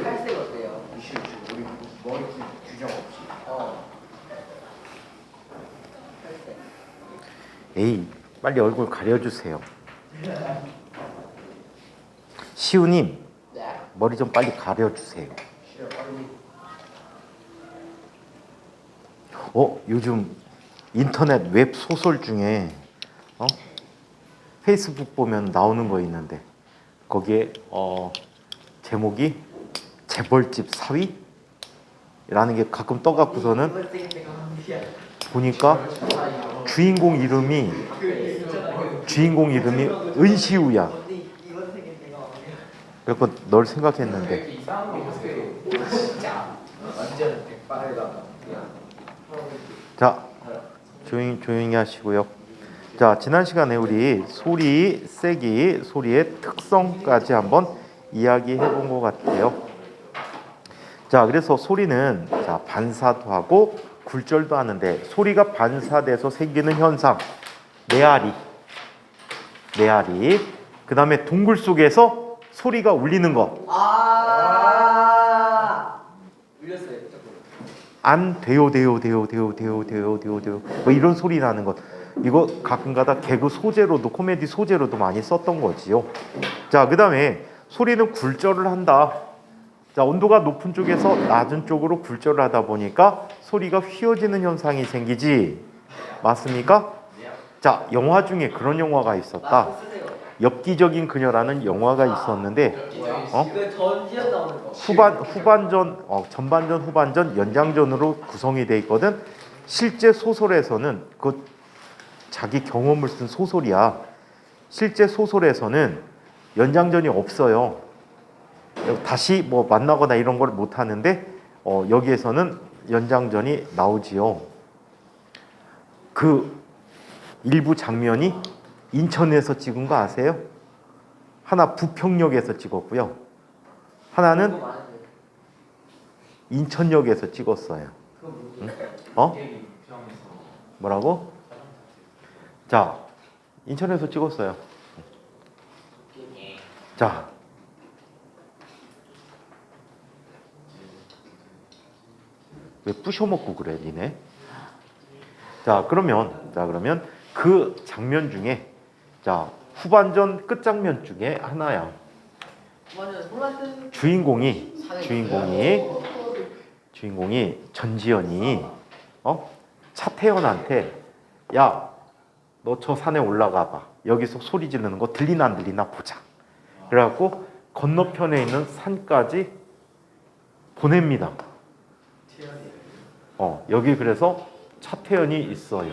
탈색 어때요? 우리 머리 규정 없이. 탈색. 에이, 빨리 얼굴 가려주세요. 시우님, 네. 머리 좀 빨리 가려주세요. 싫어 빨리. 요즘 인터넷 웹 소설 중에 페이스북 보면 나오는 거 있는데 거기에 제목이 재벌집 사위라는 게 가끔 떠갖고서는 보니까 주인공 이름이 은시우야. 그래서 널 생각했는데. 이상한 거 같아. 진짜 완전 백발에다가. 자, 조용히 하시고요. 자, 지난 시간에 우리 소리, 세기, 소리의 특성까지 한번 이야기해 본 것 같아요. 자, 그래서 소리는 반사도 하고 굴절도 하는데 소리가 반사돼서 생기는 현상, 메아리. 그 다음에 동굴 속에서 소리가 울리는 거. 울렸어요. 안 돼요. 뭐 이런 소리 나는 것. 이거 가끔가다 개그 소재로도 코미디 소재로도 많이 썼던 거지요. 자, 그다음에 소리는 굴절을 한다. 자, 온도가 높은 쪽에서 낮은 쪽으로 굴절을 하다 보니까 소리가 휘어지는 현상이 생기지. 맞습니까? 자, 영화 중에 그런 영화가 있었다. 엽기적인 그녀라는 영화가 있었는데 이거 전지현 나오는 거. 전반전, 후반전, 연장전으로 구성이 돼 있거든. 실제 소설에서는 그 자기 경험을 쓴 소설이야. 실제 소설에서는 연장전이 없어요. 다시 뭐 만나거나 이런 걸 못 하는데 여기에서는 연장전이 나오지요. 그 일부 장면이 인천에서 찍은 거 아세요? 하나 부평역에서 찍었고요. 하나는 인천역에서 찍었어요. 응? 뭐라고? 자, 인천에서 찍었어요. 자, 왜 부셔먹고 그래, 니네? 자, 그러면 그 장면 중에 후반전 끝장면 중에 하나야. 주인공이 전지현이 차태현한테 야, 너 저 산에 올라가 봐. 여기서 소리 지르는 거 들리나 안 들리나 보자. 그래갖고 건너편에 있는 산까지 보냅니다. 여기 그래서 차태현이 있어요.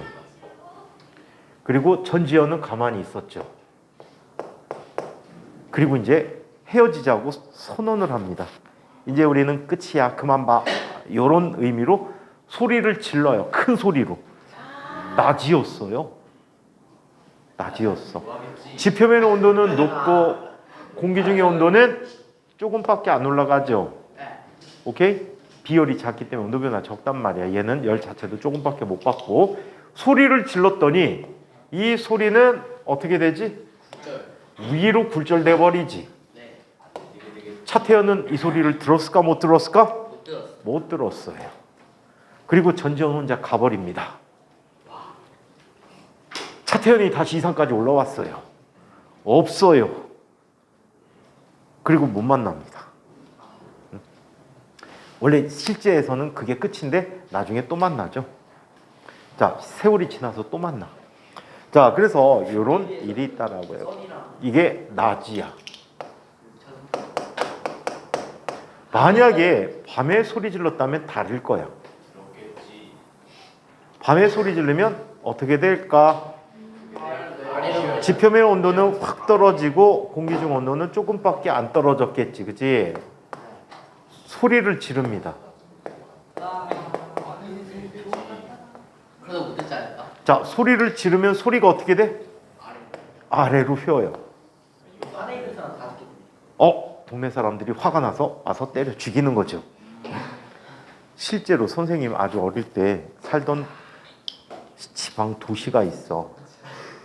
그리고 전지현은 가만히 있었죠. 그리고 이제 헤어지자고 선언을 합니다. 이제 우리는 끝이야. 그만 봐. 이런 의미로 소리를 질러요. 큰 소리로. 낮이었어요. 지표면의 온도는 높고 공기 중의 온도는 조금밖에 안 올라가죠. 오케이? 비열이 작기 때문에 온도 변화 적단 말이야. 얘는 열 자체도 조금밖에 못 받고 소리를 질렀더니 이 소리는 어떻게 되지? 위로 굴절돼 버리지. 차태현은 이 소리를 들었을까 못 들었을까? 못 들었어요. 그리고 전지현 혼자 가버립니다. 차태현이 다시 이 산까지 올라왔어요. 없어요. 그리고 못 만납니다. 원래 실제에서는 그게 끝인데 나중에 또 만나죠. 자, 세월이 지나서 또 만나. 자, 그래서 이런 일이 있다라고요. 이게 낮이야. 만약에 밤에 소리 질렀다면 다를 거야. 밤에 소리 지르면 어떻게 될까? 지표면 온도는 확 떨어지고 공기 중 온도는 조금밖에 안 떨어졌겠지, 그치? 소리를 지릅니다. 그래도 못했지 않을까? 자, 소리를 지르면 소리가 어떻게 돼? 아래로 휘어요. 안에 있는 사람 다 죽겠네. 동네 사람들이 화가 나서 와서 때려 죽이는 거죠. 실제로 선생님 아주 어릴 때 살던 지방 도시가 있어.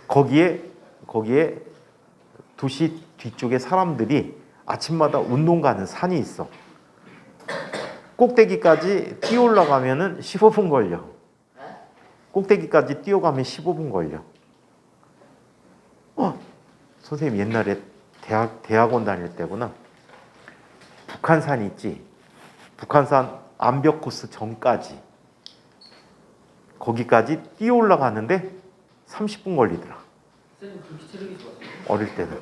거기에 도시 뒤쪽에 사람들이 아침마다 운동 가는 산이 있어. 꼭대기까지 뛰어 올라가면은 15분 걸려. 꼭대기까지 뛰어가면 15분 걸려. 선생님 옛날에 대학원 다닐 때구나. 북한산 있지. 북한산 암벽 코스 전까지 거기까지 뛰어 올라가는데 30분 걸리더라. 어릴 때는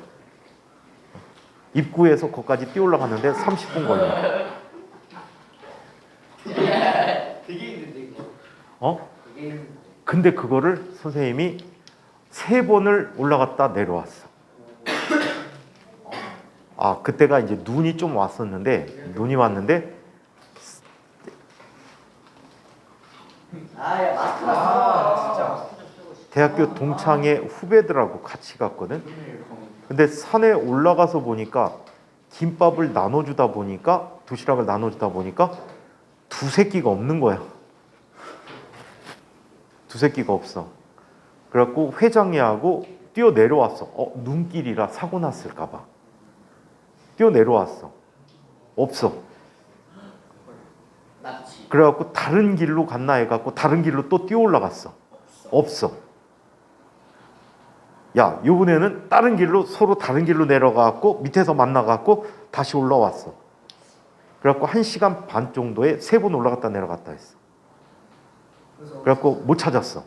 입구에서 거기까지 뛰어 올라가는데 30분 걸려. 되게 힘든데 이거. 되게 힘든데. 근데 그거를 선생님이 3번을 올라갔다 내려왔어. 그때가 이제 눈이 좀 왔었는데 눈이 왔는데 야 마스크가 진짜. 대학교 동창회 후배들하고 같이 갔거든. 근데 산에 올라가서 보니까 김밥을 나눠주다 보니까 도시락을 나눠주다 보니까 두세 끼가 없는 거야. 두세 끼가 없어. 그래갖고 회장님하고 뛰어 내려왔어. 눈길이라 사고 났을까 봐. 뛰어 내려왔어. 없어. 납치. 그래갖고 다른 길로 갔나 해갖고 다른 길로 또 뛰어 올라갔어. 없어. 야, 이번에는 다른 길로 서로 다른 길로 내려가갖고 밑에서 만나갖고 다시 올라왔어. 그래갖고 1시간 반 정도에 3번 올라갔다 내려갔다 했어. 그래갖고 못 찾았어.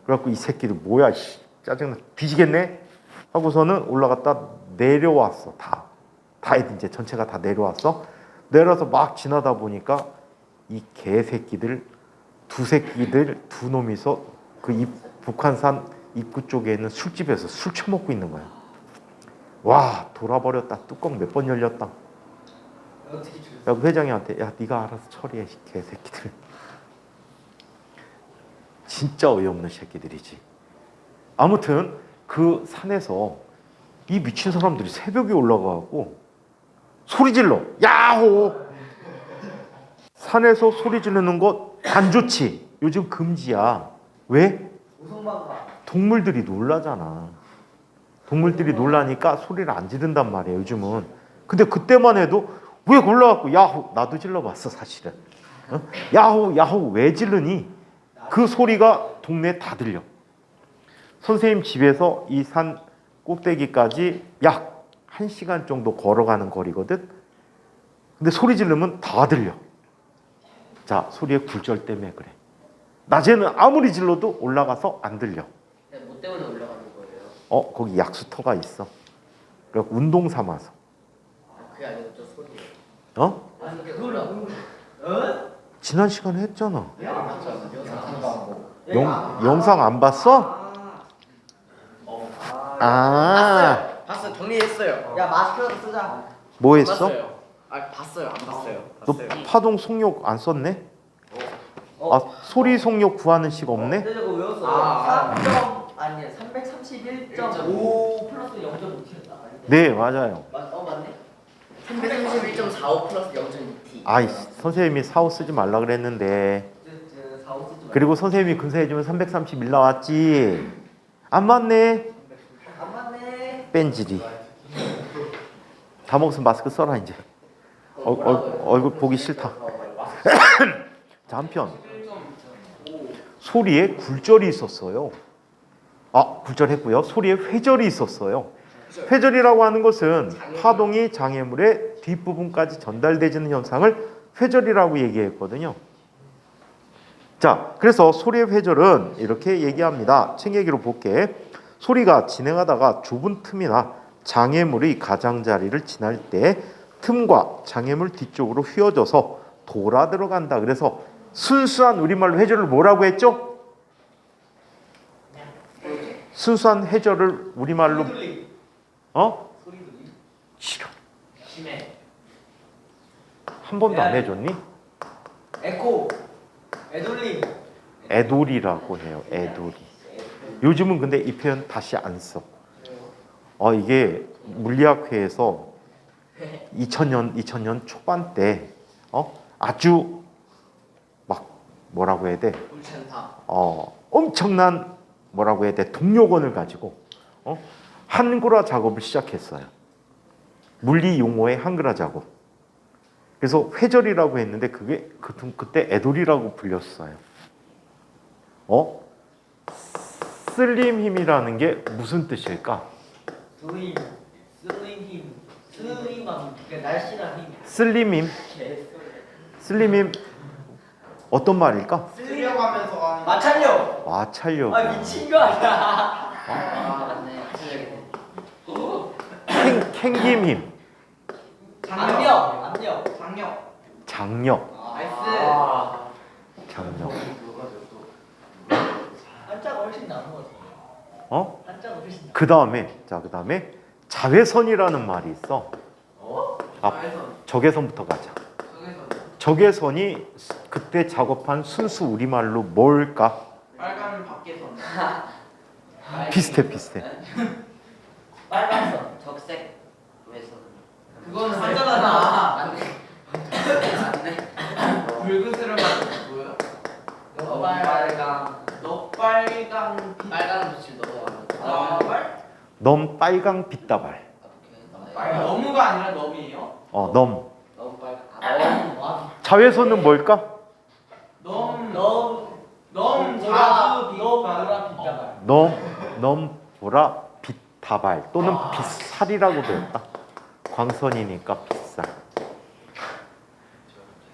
그래갖고 이 새끼들 뭐야, 짜증나, 뒤지겠네 하고서는 올라갔다 내려왔어. 다 이제 전체가 다 내려왔어. 내려서 막 지나다 보니까 이 개새끼들 두 놈이서 그 북한산 입구 쪽에 있는 술집에서 술 처먹고 있는 거야. 와, 돌아버렸다. 뚜껑 몇 번 열렸다. 어떻게 줄? 야, 회장님한테 야, 네가 알아서 처리해, 개새끼들. 진짜 어이없는 새끼들이지. 아무튼 그 산에서 이 미친 사람들이 새벽에 올라가고 소리 질러. 야호! 산에서 소리 지르는 거 안 좋지. 요즘 금지야. 왜? 동물들이 놀라잖아. 동물들이 놀라니까 소리를 안 지른단 말이야, 요즘은. 근데 그때만 해도 왜 올라갔고 야호! 나도 질러봤어, 사실은. 야호! 왜 지르니? 그 소리가 동네에 다 들려. 선생님 집에서 이 산 꼭대기까지 약 1시간 정도 걸어가는 거리거든. 근데 소리 지르면 다 들려. 자, 소리의 굴절 때문에 그래. 낮에는 아무리 질러도 올라가서 안 들려. 뭐 때문에 올라가는 거예요? 거기 약수터가 있어. 그래 운동 삼아서. 그게 아니고 저 소리예요. 아니, 그걸 지난 시간에 했잖아. 영상 영상 안 봤어? 봤어요. 정리했어요. 야 마스크라도 쓰자. 뭐 안 했어? 봤어요. 봤어요. 안 봤어요. 너 파동 속력 안 썼네? 소리 속력 구하는 식 없네? 근데 저거 외웠어. 아. 331.5 플러스 0.5T였다. 네, 맞아요. 맞네. 331.45 플러스 0.2T. 아이, 선생님이 사오 쓰지 말라 그랬는데. 4, 5 쓰지 마. 그리고 선생님이 근사해주면 331 나왔지. 안 맞네. 안 맞네. 뺀질이. 다 먹었으면 마스크 써라 이제. 얼굴 보기 싫다. 자, 한편 소리에 굴절이 있었어요. 굴절했고요. 소리에 회절이 있었어요. 회절이라고 하는 것은 파동이 장애물의 뒷부분까지 전달되는 현상을 회절이라고 얘기했거든요. 자, 그래서 소리의 회절은 이렇게 얘기합니다. 책 얘기로 볼게. 소리가 진행하다가 좁은 틈이나 장애물의 가장자리를 지날 때 틈과 장애물 뒤쪽으로 휘어져서 돌아 들어간다. 그래서 순수한 우리말로 회절을 뭐라고 했죠? 순수한 회절을 우리말로 싫어. 심해. 한 번도 안 해줬니? 에코. 애돌림. 애돌이라고 해요. 애돌이. 요즘은 근데 이 표현 다시 안 써. 이게 물리학회에서 2000년 초반 때 아주 뭐라고 해야 돼? 울천사. 엄청난 뭐라고 해야 돼? 동력원을 가지고 한글화 작업을 시작했어요. 물리 용어의 한글화 작업. 그래서 회절이라고 했는데 그게 그때 애돌이라고 불렸어요. 슬림 힘이라는 게 무슨 뜻일까? 슬림 힘 슬림한 그러니까 날씬한 힘 슬림 힘. 슬림 힘 어떤 말일까? 쓰려가면서 하는. 마찰력 마찰력. 아 미친 거 아니야 맞네. 틀려야겠네. 캥김 힘. 압력 장력. 장력. 나이스. 장력. 한자가 훨씬 나은 거 같아 한자가 훨씬 나아 그 다음에 자외선이라는 말이 있어. 자외선. 적외선부터 가자. 속에서 적외선이 그때 작업한 순수 우리말로 뭘까? 빨간 밖에서. 비슷해. 빨간선 적색 외선. 그거는 한자잖아. 맞네. 붉은스름한 뭐야? 너 빨강 빨간 빛을 넘어가면. 넘 빨강 빛다발. 너무가 아니라 넘이에요? 넘. 너무 빨강. 자외선은 뭘까? 너무 보라 빛발. 빛다발 넘 보라 빛다발 또는 빛살이라고 배웠다. 광선이니까 빛살.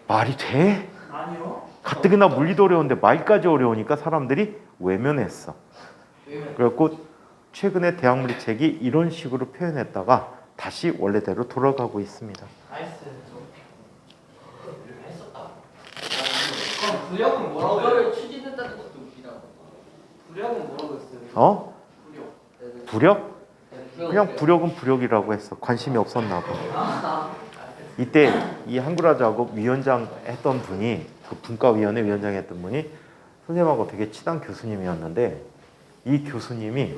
말이 돼? 아니요. 가뜩이나 물리도 어려운데 말까지 어려우니까 사람들이 외면했어. 그래갖고 최근에 대학물리책이 이런 식으로 표현했다가 다시 원래대로 돌아가고 있습니다. 나이스. 했었다. 그럼 부력은 뭐라고 해요? 그거를 추진했다는 것도 웃기다 부력은 뭐라고 했어요? 부력. 부력? 그냥 부력은 부력이라고 했어. 관심이 없었나 봐. 이때 이 한글화 작업 위원장 했던 분이 그 분과위원회 위원장 했던 분이 선생님하고 되게 친한 교수님이었는데 이 교수님이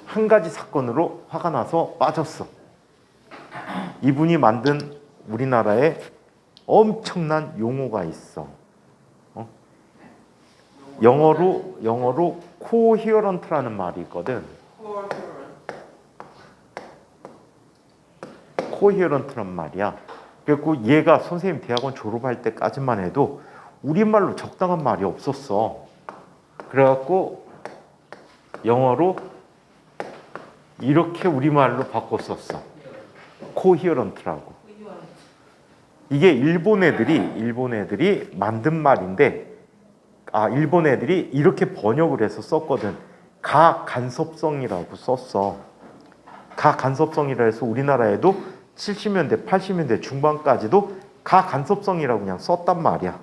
한 가지 사건으로 화가 나서 빠졌어. 이분이 만든 우리나라에 엄청난 용어가 있어. 영어로 코히어런트라는 말이 있거든. 코히어런트란 말이야. 그래서 얘가 선생님 대학원 졸업할 때까지만 해도 우리말로 적당한 말이 없었어. 그래갖고 영어로 이렇게 우리말로 바꿨었어. 코히어런트라고. 이게 일본 애들이 만든 말인데 일본 애들이 이렇게 번역을 해서 썼거든. 가간섭성이라고 썼어. 가간섭성이라 해서 우리나라에도 70년대, 80년대 중반까지도 가간섭성이라고 그냥 썼단 말이야.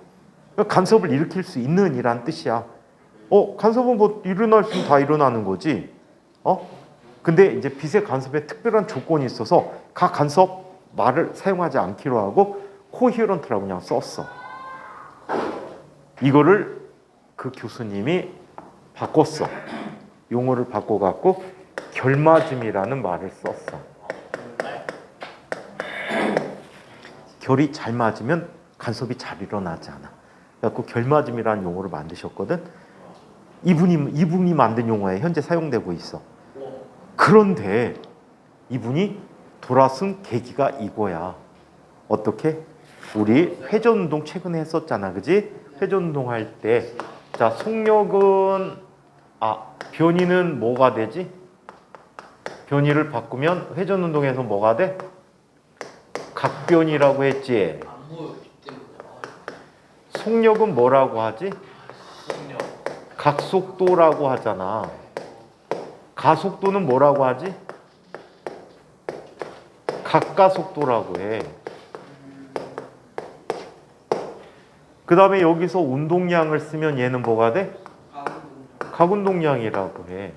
간섭을 일으킬 수 있는 이란 뜻이야. 간섭은 뭐 일어날 수는 다 일어나는 거지. 근데 이제 빛의 간섭에 특별한 조건이 있어서 가간섭 말을 사용하지 않기로 하고 코히어런트라고 그냥 썼어. 이거를 그 교수님이 바꿨어. 용어를 바꿔갖고 결맞음이라는 말을 썼어. 결이 잘 맞으면 간섭이 잘 일어나지 않아. 그래갖고 결맞음이라는 용어를 만드셨거든. 이분이 만든 용어에 현재 사용되고 있어. 그런데 이분이 돌아선 계기가 이거야. 어떻게? 우리 회전운동 최근에 했었잖아, 그지? 회전운동 할 때, 자 속력은 변이는 뭐가 되지? 변이를 바꾸면 회전운동에서 뭐가 돼? 각변이라고 했지. 안 보였기 때문에. 속력은 뭐라고 하지? 속력. 각속도라고 하잖아. 가속도는 뭐라고 하지? 각가속도라고 해. 그 다음에 여기서 운동량을 쓰면 얘는 뭐가 돼? 각운동량이라고 해.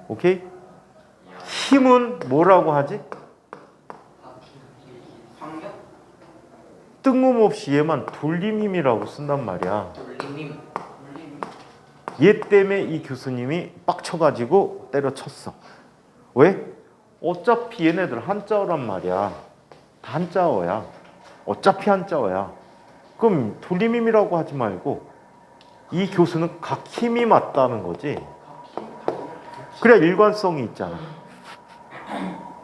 오케이? 힘은 뭐라고 하지? 황력? 뜬금없이 얘만 돌림힘이라고 쓴단 말이야. 돌림님. 얘 때문에 이 교수님이 빡쳐가지고 때려쳤어. 왜? 어차피 얘네들 한자어란 말이야. 다 한자어야. 어차피 한자어야. 그럼 돌림힘이라고 하지 말고 이 교수는 각힘이 맞다는 거지. 그래야 일관성이 있잖아.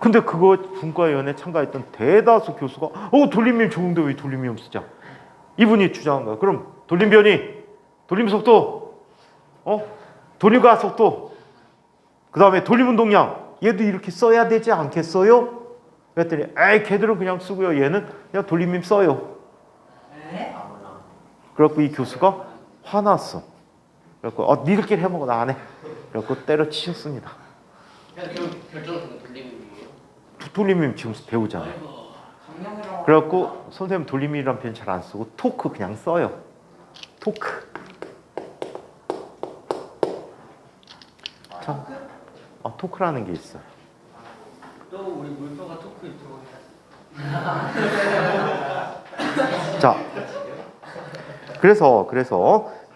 근데 그거 분과위원회 참가했던 대다수 교수가 돌림힘 좋은데 왜 돌림힘 쓰자. 이분이 주장한 거야. 그럼 돌림 변이, 돌림 속도, 돌림가 속도, 그 다음에 돌림 운동량 얘도 이렇게 써야 되지 않겠어요? 그랬더니 에이 걔들은 그냥 쓰고요. 얘는 그냥 돌림힘 써요. 그래갖고 이 교수가 화났어. 그래갖고 니들끼리 해먹어 나 안 해. 그래갖고 때려치셨습니다. 결정은 돌림이에요? 돌림힘 지금 배우잖아요. 그래갖고 선생님 돌림힘이란 표현 잘 안 쓰고 토크 그냥 써요. 토크. 자, 토크라는 게 있어요. 또 우리 물표가 토크 들어오냐? 자, 그래서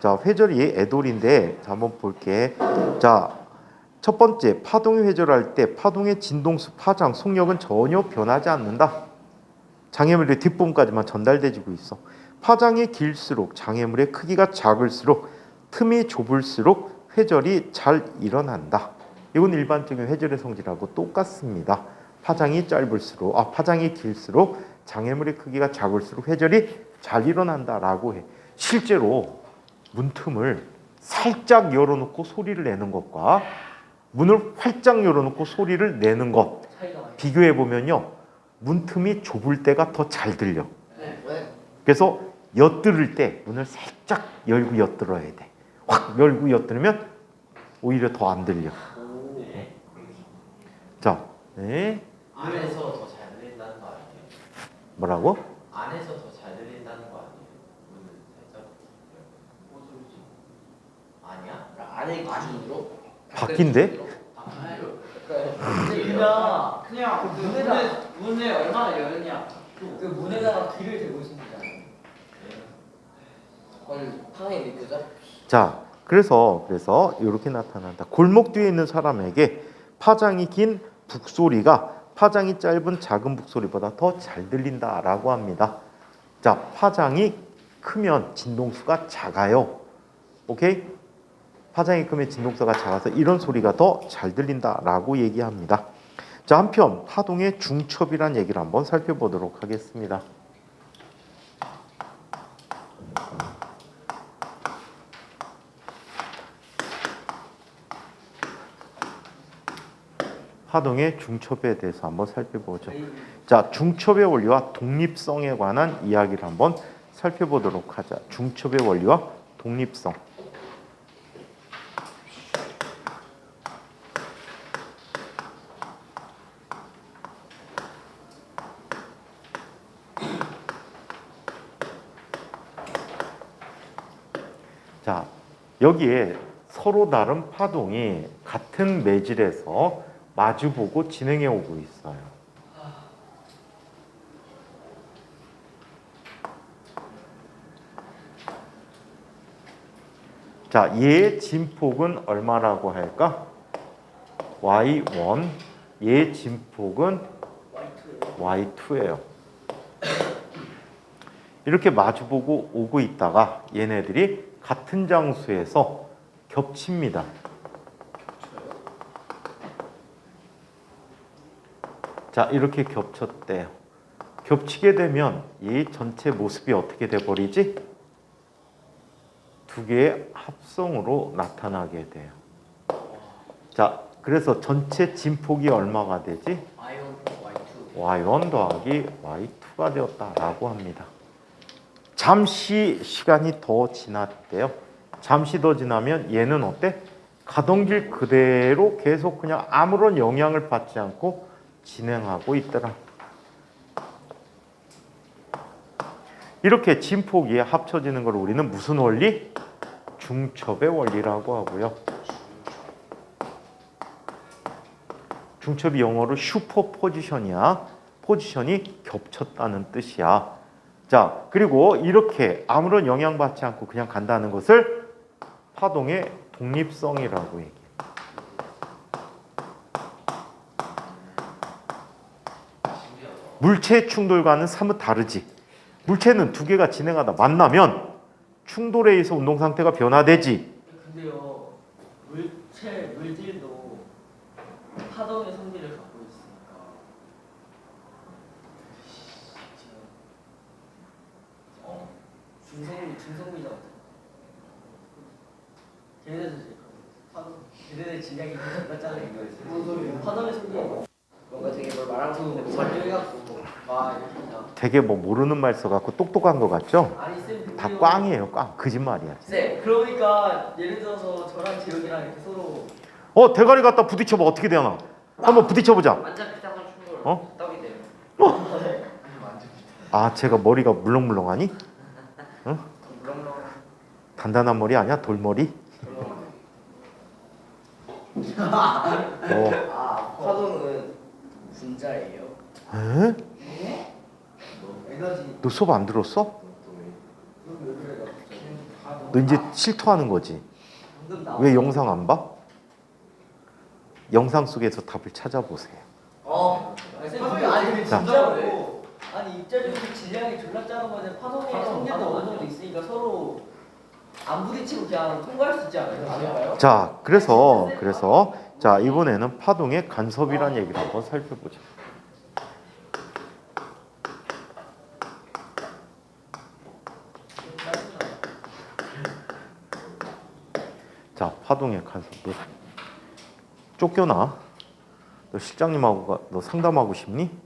자 회절이 애돌인데 자, 한번 볼게. 자, 첫 번째 파동이 회절할 때 파동의 진동수, 파장, 속력은 전혀 변하지 않는다. 장애물의 뒷부분까지만 전달되지고 있어. 파장이 길수록 장애물의 크기가 작을수록 틈이 좁을수록 회절이 잘 일어난다. 이건 일반적인 회절의 성질하고 똑같습니다. 파장이 파장이 길수록 장애물의 크기가 작을수록 회절이 잘 일어난다라고 해. 실제로 문틈을 살짝 열어놓고 소리를 내는 것과 문을 활짝 열어놓고 소리를 내는 것 비교해 보면요, 문틈이 좁을 때가 더 잘 들려. 그래서 엿들을 때 문을 살짝 열고 엿들어야 돼. 확 열고 엿들으면 오히려 더 안 들려. 자, 네. 안에서 더 잘 들린다는 거 아니에요? 뭐라고? 안에서 더 잘 들린다는 거 아니에요? 문을 살짝 아니야? 안에 기준으로? 바뀐데? 그냥 문에 얼마나 열냐? 그 문에다가 귀를 대고 있으면 되잖아요. 그건 파장이 느껴져? 자, 그래서 이렇게 나타난다. 골목 뒤에 있는 사람에게 파장이 긴 북소리가 파장이 짧은 작은 북소리보다 더 잘 들린다라고 합니다. 자, 파장이 크면 진동수가 작아요. 오케이? 파장이 크면 진동수가 작아서 이런 소리가 더 잘 들린다라고 얘기합니다. 자, 한편 파동의 중첩이란 얘기를 한번 살펴보도록 하겠습니다. 파동의 중첩에 대해서 한번 살펴보죠. 자, 중첩의 원리와 독립성에 관한 이야기를 한번 살펴보도록 하자. 중첩의 원리와 독립성. 자, 여기에 서로 다른 파동이 같은 매질에서 마주보고 진행해 오고 있어요. 자, 얘의 진폭은 얼마라고 할까? y1. 얘의 진폭은 y2예요. 이렇게 마주보고 오고 있다가 얘네들이 같은 장소에서 겹칩니다. 자, 이렇게 겹쳤대요. 겹치게 되면 이 전체 모습이 어떻게 돼버리지? 두 개의 합성으로 나타나게 돼요. 자, 그래서 전체 진폭이 얼마가 되지? y1 더하기 y2가 되었다라고 합니다. 잠시 시간이 더 지났대요. 잠시 더 지나면 얘는 어때? 가던 길 그대로 계속 그냥 아무런 영향을 받지 않고 진행하고 있더라. 이렇게 진폭이 합쳐지는 걸 우리는 무슨 원리? 중첩의 원리라고 하고요. 중첩이 영어로 슈퍼포지션이야. 포지션이 겹쳤다는 뜻이야. 자, 그리고 이렇게 아무런 영향받지 않고 그냥 간다는 것을 파동의 독립성이라고 얘기해. 물체 충돌과는 사뭇 다르지. 물체는 두 개가 진행하다 만나면 충돌에 의해서 운동 상태가 변화되지. 근데요, 물질도 파동의 성질을 갖고 있으니까. 중성미자 같은. 걔네들 진작에 몰랐잖아요. 파동의 성질. 뭔가 되게 뭘 말하고 싶은데 설명해갖고 막 이렇게 그냥. 되게 뭐 모르는 말 써갖고 똑똑한 거 같죠? 아니 쌤 다 꽝이에요, 꽝. 거짓말이야. 네, 그러니까 예를 들어서 저랑 재훈이랑 이렇게 서로 대가리 갖다 부딪혀봐. 어떻게 되나? 한번 부딪혀보자. 완전 비슷한 충돌. 어? 떡이 돼요. 아, 제가 머리가 물렁물렁하니? 응? 물렁물렁. 단단한 머리 아니야? 돌머리? 파동은 분자예요. 에? 에너지. 너 수업 안 들었어? 너 이제 실토하는 거지? 방금 나. 왜 영상 안 봐? 영상 속에서 답을 찾아보세요. 아니 자. 진짜로. 아니 입자적으로 질량이 졸라 작은 거는 파동의 성질도 어느 정도 있으니까 서로 안 부딪히고 그냥 통과할 수 있지 않을까요? 자, 그래서 자, 이번에는 파동의 간섭이라는 얘기를 한번 살펴보자. 자, 파동의 간섭. 너 쫓겨나? 너 실장님하고 너 상담하고 싶니?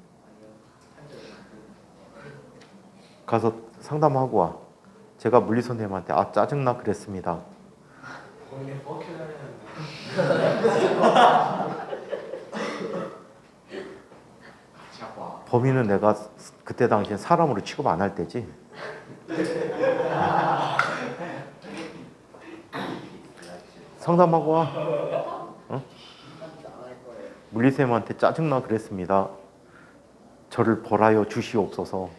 가서 상담하고 와. 제가 물리 선생님한테 짜증나 그랬습니다. 범인은 내가 그때 당시엔 사람으로 취급 안 할 때지. 상담하고 와. 어? 물리쌤한테 짜증나 그랬습니다. 저를 벌하여 주시옵소서.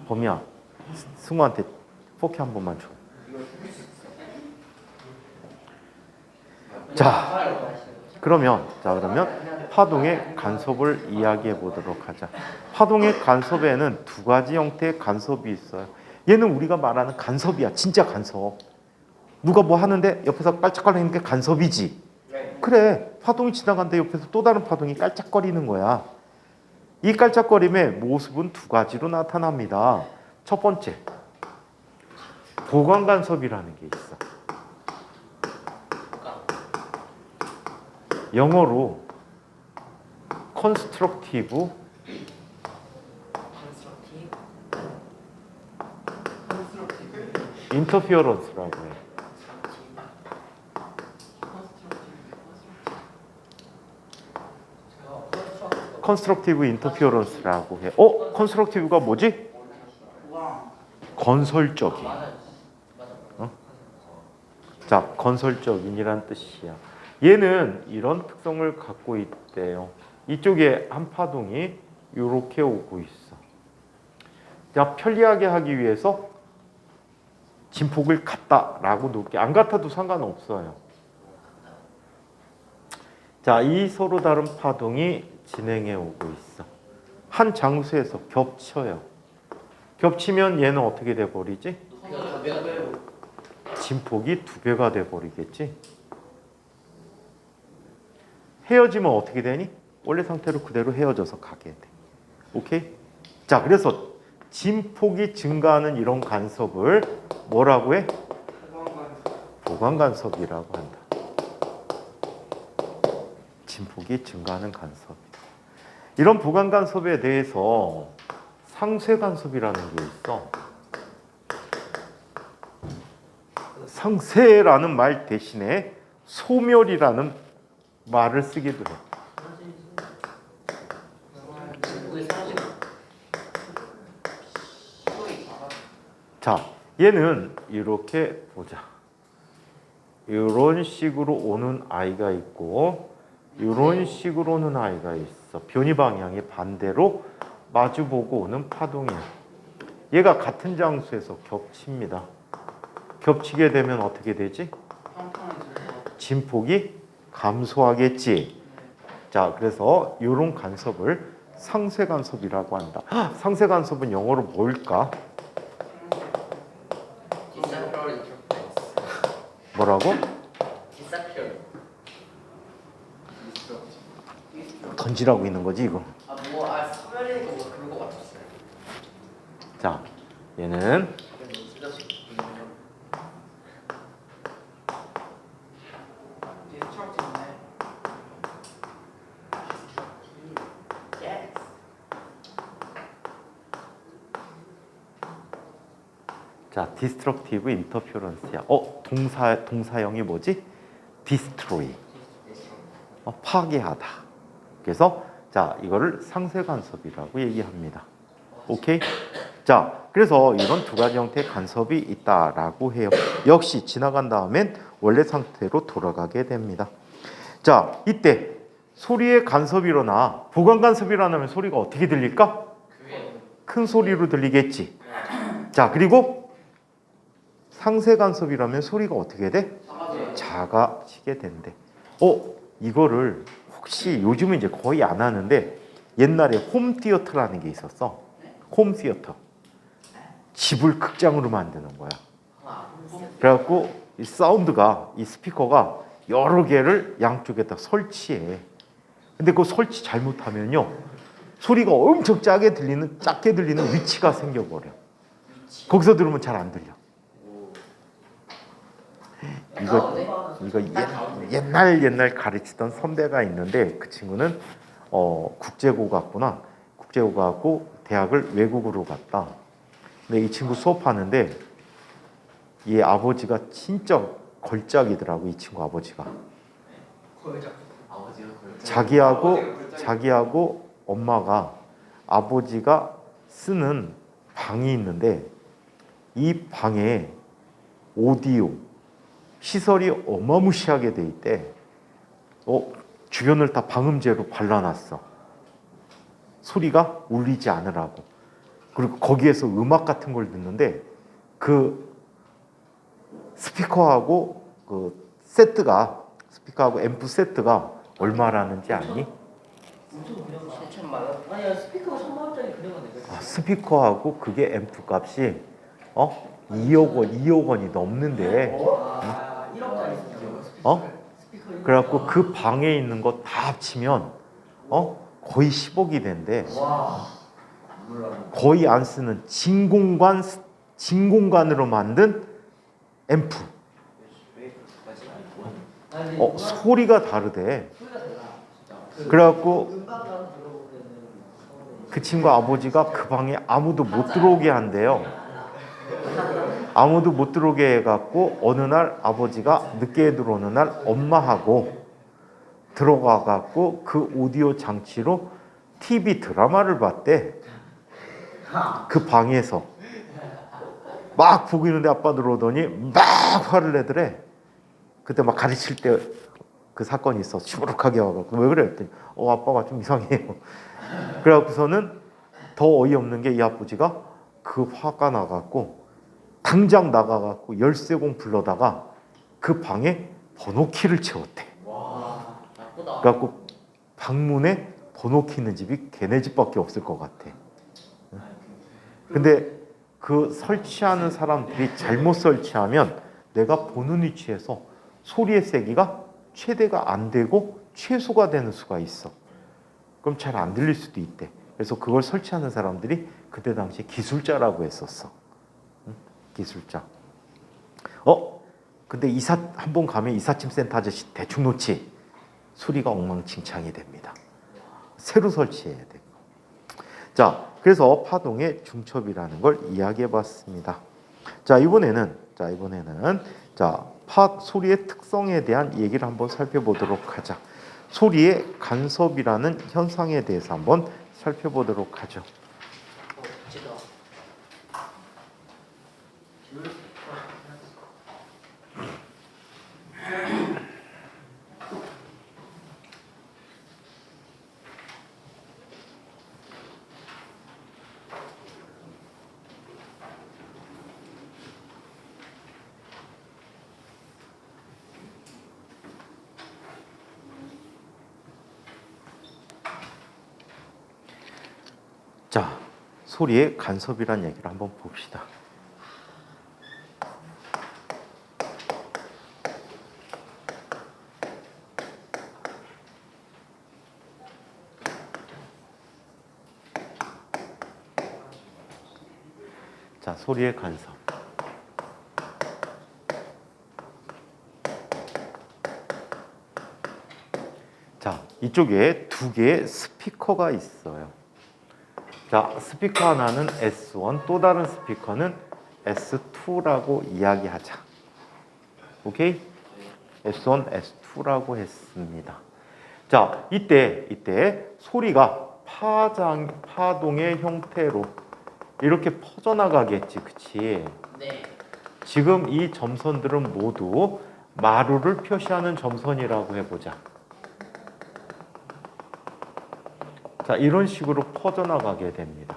범이야, 승우한테 포켓 한 번만 줘. 그러면 파동의 간섭을 이야기해 보도록 하자. 파동의 간섭에는 두 가지 형태의 간섭이 있어요. 얘는 우리가 말하는 간섭이야. 진짜 간섭. 누가 뭐 하는데 옆에서 깔짝거리는 게 간섭이지. 그래, 파동이 지나간데 옆에서 또 다른 파동이 깔짝거리는 거야. 이 깔짝거림의 모습은 두 가지로 나타납니다. 첫 번째, 보강 간섭이라는 게 있어. 영어로 constructive interference라고 해. 컨스트럭티브 인터피어런스라고 해. 컨스트럭티브가 뭐지? 건설적인. 자, 건설적인이란 뜻이야. 얘는 이런 특성을 갖고 있대요. 이쪽에 한 파동이 이렇게 오고 있어. 자, 편리하게 하기 위해서 진폭을 같다라고 놓을게. 안 같아도 상관없어요. 자, 이 서로 다른 파동이 진행해 오고 있어. 한 장소에서 겹쳐요. 겹치면 얘는 어떻게 돼 버리지? 진폭이 두 배가 돼 버리겠지. 헤어지면 어떻게 되니? 원래 상태로 그대로 헤어져서 가게 돼. 오케이? 자, 그래서 진폭이 증가하는 이런 간섭을 뭐라고 해? 보강 간섭이라고 한다. 진폭이 증가하는 간섭. 이런 보강 간섭에 대해서 상쇄 간섭이라는 게 있어. 상쇄라는 말 대신에 소멸이라는 말을 쓰기도 해. 자, 얘는 이렇게 보자. 이런 식으로 오는 아이가 있고 이런 식으로 오는 아이가 있어. 변이 방향이 반대로 마주보고 오는 파동이야. 얘가 같은 장소에서 겹칩니다. 겹치게 되면 어떻게 되지? 진폭이 감소하겠지. 자, 그래서 이런 간섭을 상쇄 간섭이라고 한다. 상쇄 간섭은 영어로 뭘까? Disappear interference. 뭐라고? Disappear. 던지라고 있는 거지 이거. 서면이니까 뭐 그런 거 같았어요. 자, 얘는 자, 디스트럭티브 인터ference야. 동사형이 뭐지? destroy. 파괴하다. 그래서 자, 이거를 상쇄 간섭이라고 얘기합니다. 오케이? 자, 그래서 이런 두 가지 형태의 간섭이 있다라고 해요. 역시 지나간 다음엔 원래 상태로 돌아가게 됩니다. 자, 이때 소리의 간섭이 일어나 보강 간섭이 일어나면 소리가 어떻게 들릴까? 큰 소리로 들리겠지. 자, 그리고 상쇄 간섭이라면 소리가 어떻게 돼? 작아지게 된대. 이거를 혹시 요즘은 이제 거의 안 하는데 옛날에 홈티어터라는 게 있었어. 홈티어터. 집을 극장으로 만드는 거야. 그래갖고 이 사운드가 이 스피커가 여러 개를 양쪽에다 설치해. 근데 그 설치 잘못하면요 소리가 엄청 작게 들리는 위치가 생겨버려. 거기서 들으면 잘 안 들려. 이거 옛날 가르치던 선배가 있는데 그 친구는 국제고갔구나. 국제고가고 대학을 외국으로 갔다. 근데 이 친구 수업하는데 얘 아버지가 진짜 걸작이더라고. 이 친구 아버지가. 자기하고 엄마가 아버지가 쓰는 방이 있는데 이 방에 오디오 시설이 어마무시하게 돼 있대. 주변을 다 방음제로 발라놨어. 소리가 울리지 않으라고. 그리고 거기에서 음악 같은 걸 듣는데 그 스피커하고 그 세트가 스피커하고 앰프 세트가 얼마라는지 아니? 7천만 원? 아니야 스피커가 1,000만 원짜리 그래가 되겠어. 스피커하고 그게 앰프 값이 2억 원이 넘는데. 1억짜리 스피커. 그래갖고 그 방에 있는 거 다 합치면 거의 10억이 된대. 거의 안 쓰는 진공관으로 만든 앰프. 소리가 다르대. 그래갖고 그 친구 아버지가 그 방에 아무도 못 들어오게 한대요. 아무도 못 들어오게 해갖고 어느 날 아버지가 늦게 들어오는 날 엄마하고 들어가갖고 그 오디오 장치로 TV 드라마를 봤대. 그 방에서 막 보고 있는데 아빠 들어오더니 막 화를 내더래. 그때 막 가르칠 때 그 사건이 있어. 시무룩하게 와갖고 왜 그래? 했더니 아빠가 좀 이상해요. 그래갖고서는 더 어이없는 게 이 아버지가 그 화가 나갖고 당장 나가갖고 열쇠공 불러다가 그 방에 번호키를 채웠대. 그래갖고 방문에 번호키 있는 집이 걔네 집밖에 없을 것 같아. 근데 그 설치하는 사람들이 잘못 설치하면 내가 보는 위치에서 소리의 세기가 최대가 안 되고 최소가 되는 수가 있어. 그럼 잘 안 들릴 수도 있대. 그래서 그걸 설치하는 사람들이 그때 당시 기술자라고 했었어. 기술자. 근데 한 번 가면 이삿짐 센터 아저씨 대충 놓지. 소리가 엉망진창이 됩니다. 새로 설치해야 돼. 자, 그래서 파동의 중첩이라는 걸 이야기해 봤습니다. 자, 이번에는 소리의 특성에 대한 얘기를 한번 살펴보도록 하자. 소리의 간섭이라는 현상에 대해서 한번 살펴보도록 하죠. 소리의 간섭이란 얘기를 한번 봅시다. 자, 소리의 간섭. 자, 이쪽에 두 개의 스피커가 있어요. 자, 스피커 하나는 S1, 또 다른 스피커는 S2라고 이야기하자. 오케이? S1, S2라고 했습니다. 자, 이때 소리가 파동의 형태로 이렇게 퍼져나가겠지, 그치? 네. 지금 이 점선들은 모두 마루를 표시하는 점선이라고 해보자. 자, 이런 식으로 퍼져나가게 됩니다.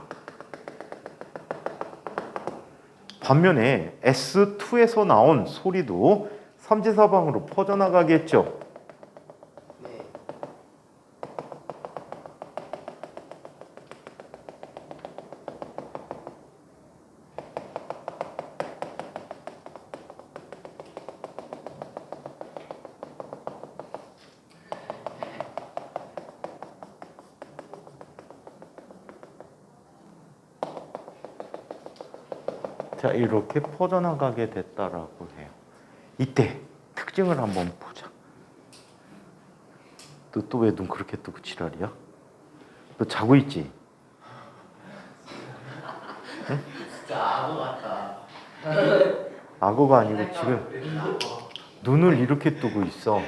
반면에 S2에서 나온 소리도 삼지사방으로 퍼져나가겠죠. 네. 자, 이렇게 퍼져나가게 됐다라고 해요. 이때 특징을 한번 보자. 너 또 왜 눈 그렇게 뜨고 지랄이야? 너 자고 있지? 응? 진짜 악어 같다. 악어가 아니고 지금 눈을 이렇게 뜨고 있어.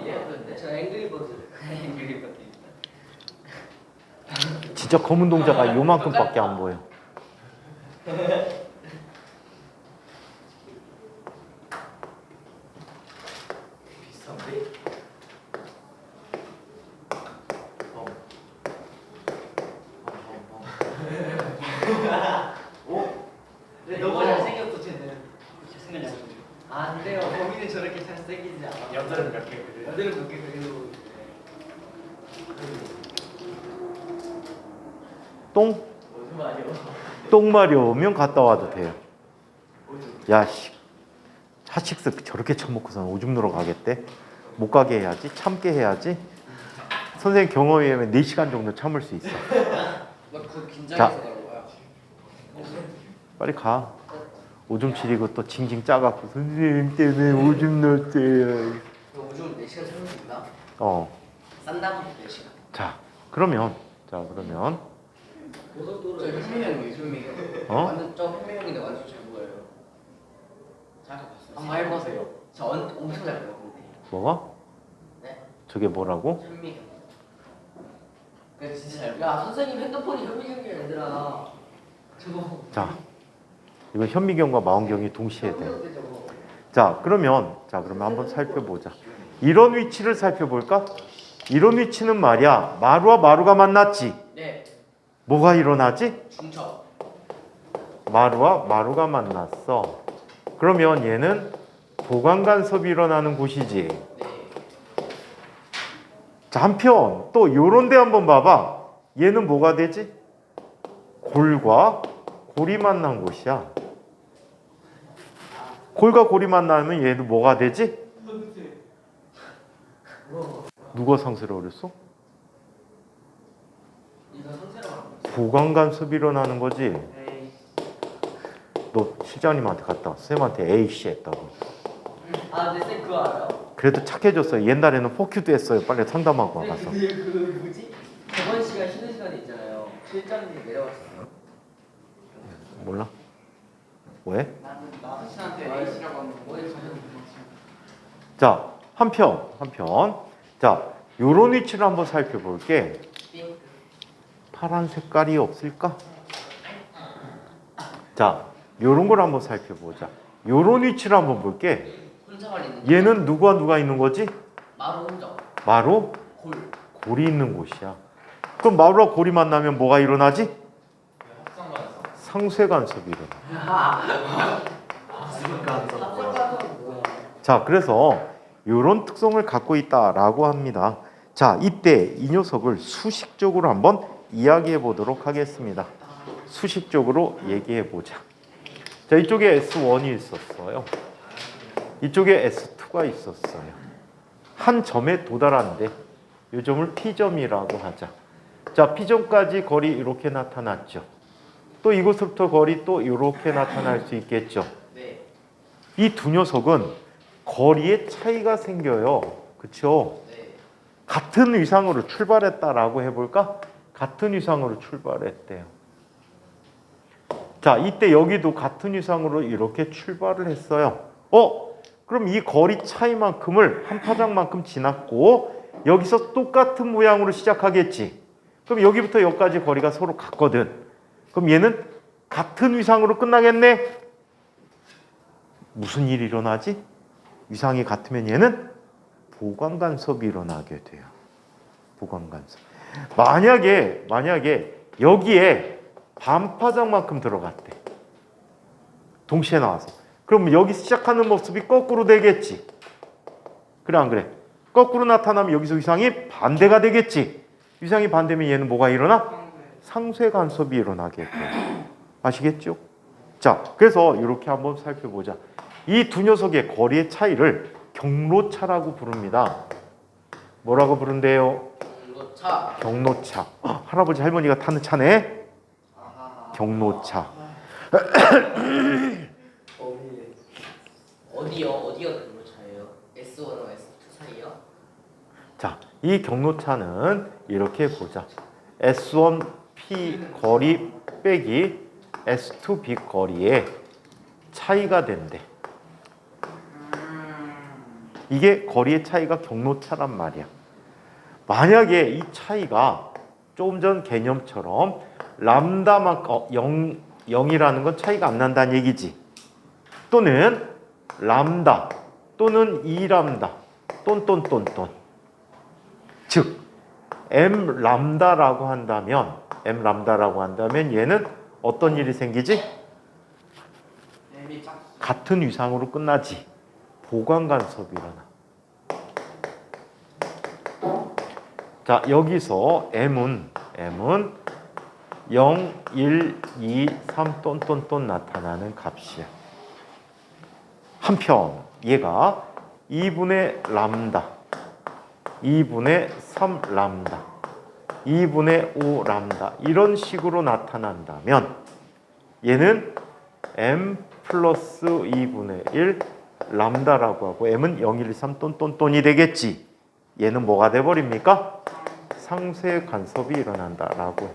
예쁜데? 저 앵그리버드. 앵그리버드. 진짜 검은 동자가 요만큼밖에 안 보여. 비슷한데? 오? 네, 너무 잘생겼어, 쟤는. 잘생겼어. 안 돼요. 범인은 저렇게 잘생기지 않아. 여드름 몇 개 그래요? 여드름 몇개 그리고 똥? 무슨 말이요? 똥 마려우면 갔다 와도 돼요. 야, 씨. 하식스 저렇게 처먹고서는 오줌 누러 가겠대? 못 가게 해야지. 참게 해야지. 선생님 경험에 의하면 4시간 정도 참을 수 있어. 너그 자. 긴장해서 그런 거야. 빨리 가. 오줌 치리고 또 징징 짜갖고 선생님 때문에 오줌 넣었어요. 너 오줌 4시간 참을 수 있나? 싼다고 4시간. 자, 그러면 고속도로. 저 현미형이에요, 현미형. 어? 완전 저 현미형인데 완전 잘 보여요. 잠깐 봤어요. 한번 해보세요. 저 엄청 잘 보여, 근데. 뭐가? 네? 저게 뭐라고? 현미경. 그 진짜 잘. 야 선생님 핸드폰이 현미경이야 얘들아. 저거. 자, 이거 현미경과 마원경이 동시에 돼. 현미경 저거. 자, 그러면 한번 살펴보자. 이런 위치를 살펴볼까? 이런 위치는 말이야. 마루와 마루가 만났지. 네. 뭐가 일어나지? 중첩. 마루와 마루가 만났어. 그러면 얘는 보강 간섭이 일어나는 곳이지. 네. 자, 한편 또 요런 데 한번 봐봐. 얘는 뭐가 되지? 골과 골이 만난 곳이야. 골과 골이 만나면 얘는 뭐가 되지? 누가 상세라고 그랬어? 이거 상세로 하는 거. 보강 간섭이 일어나는 거지. 에이. 너 실장님한테 갔다 왔어. 쌤한테 A씨 했다고. 아 근데 쌤 그거 알아요? 그래도 착해졌어요. 옛날에는 포큐도 했어요. 빨리 상담하고 와서. 그 뭐지? 저번 시간 쉬는 시간에 있잖아요. 실장님이 내려왔어요. 몰라? 왜? 나는 나한테 A씨라고 하는 거. 자, 한편. 자, 요런 위치를 한번 살펴볼게. 핑크. 파란 색깔이 없을까? 자, 요런 걸 한번 살펴보자. 요런 위치를 한번 볼게. 혼자만 있는. 얘는 누가 있는 거지? 마루 혼자. 마루? 골. 골이 있는 곳이야. 그럼 마루와 골이 만나면 뭐가 일어나지? 상쇄 간섭이 일어나. 자, 그래서 이런 특성을 갖고 있다라고 합니다. 자, 이때 이 녀석을 수식적으로 한번 이야기해 보도록 하겠습니다. 수식적으로 얘기해 보자. 자, 이쪽에 S1이 있었어요. 이쪽에 S2가 있었어요. 한 점에 도달한데 이 점을 P점이라고 하자. 자, P점까지 거리 이렇게 나타났죠. 또 이곳부터 거리 또 이렇게 나타날 수 있겠죠. 네. 이 두 녀석은 거리에 차이가 생겨요. 그렇죠? 네. 같은 위상으로 출발했다라고 해볼까? 같은 위상으로 출발했대요. 자, 이때 여기도 같은 위상으로 이렇게 출발을 했어요. 그럼 이 거리 차이만큼을 한 파장만큼 지났고 여기서 똑같은 모양으로 시작하겠지. 그럼 여기부터 여기까지 거리가 서로 같거든. 그럼 얘는 같은 위상으로 끝나겠네? 무슨 일이 일어나지? 위상이 같으면 얘는 보관간섭이 일어나게 돼요. 보관간섭. 만약에 여기에 반파장만큼 들어갔대. 동시에 나와서. 그럼 여기 시작하는 모습이 거꾸로 되겠지. 그래 안 그래? 거꾸로 나타나면 여기서 위상이 반대가 되겠지. 위상이 반대면 얘는 뭐가 일어나? 상쇄간섭이 일어나게 돼요. 아시겠죠? 자, 그래서 이렇게 한번 살펴보자. 이 두 녀석의 거리의 차이를 경로차라고 부릅니다. 뭐라고 부른대요? 경로차. 경로차. 할아버지 할머니가 타는 차네. 경로차. 어디가 경로차예요? S1과 S2 사이요? 자, 이 경로차는 이렇게 보자. S1P 거리 빼기 S2B 거리의 차이가 된대. 이게 거리의 차이가 경로차란 말이야. 만약에 이 차이가 조금 전 개념처럼 람다만큼 0이라는 건 차이가 안 난다는 얘기지. 또는 람다 또는 2람다 똔똔똔똔. 즉 M 람다라고 한다면 얘는 어떤 일이 생기지? 같은 위상으로 끝나지. 보관간섭이 일어나. 자, 여기서 M은 0, 1, 2, 3 똔똔똔 나타나는 값이야. 한편 얘가 2분의 람다, 2분의 3 람다, 2분의 5 람다 이런 식으로 나타난다면 얘는 M 플러스 2분의 1 람다라고 하고 M은 0, 1, 2, 3 똔똔똔이 되겠지. 얘는 뭐가 돼버립니까? 상쇄 간섭이 일어난다라고 해.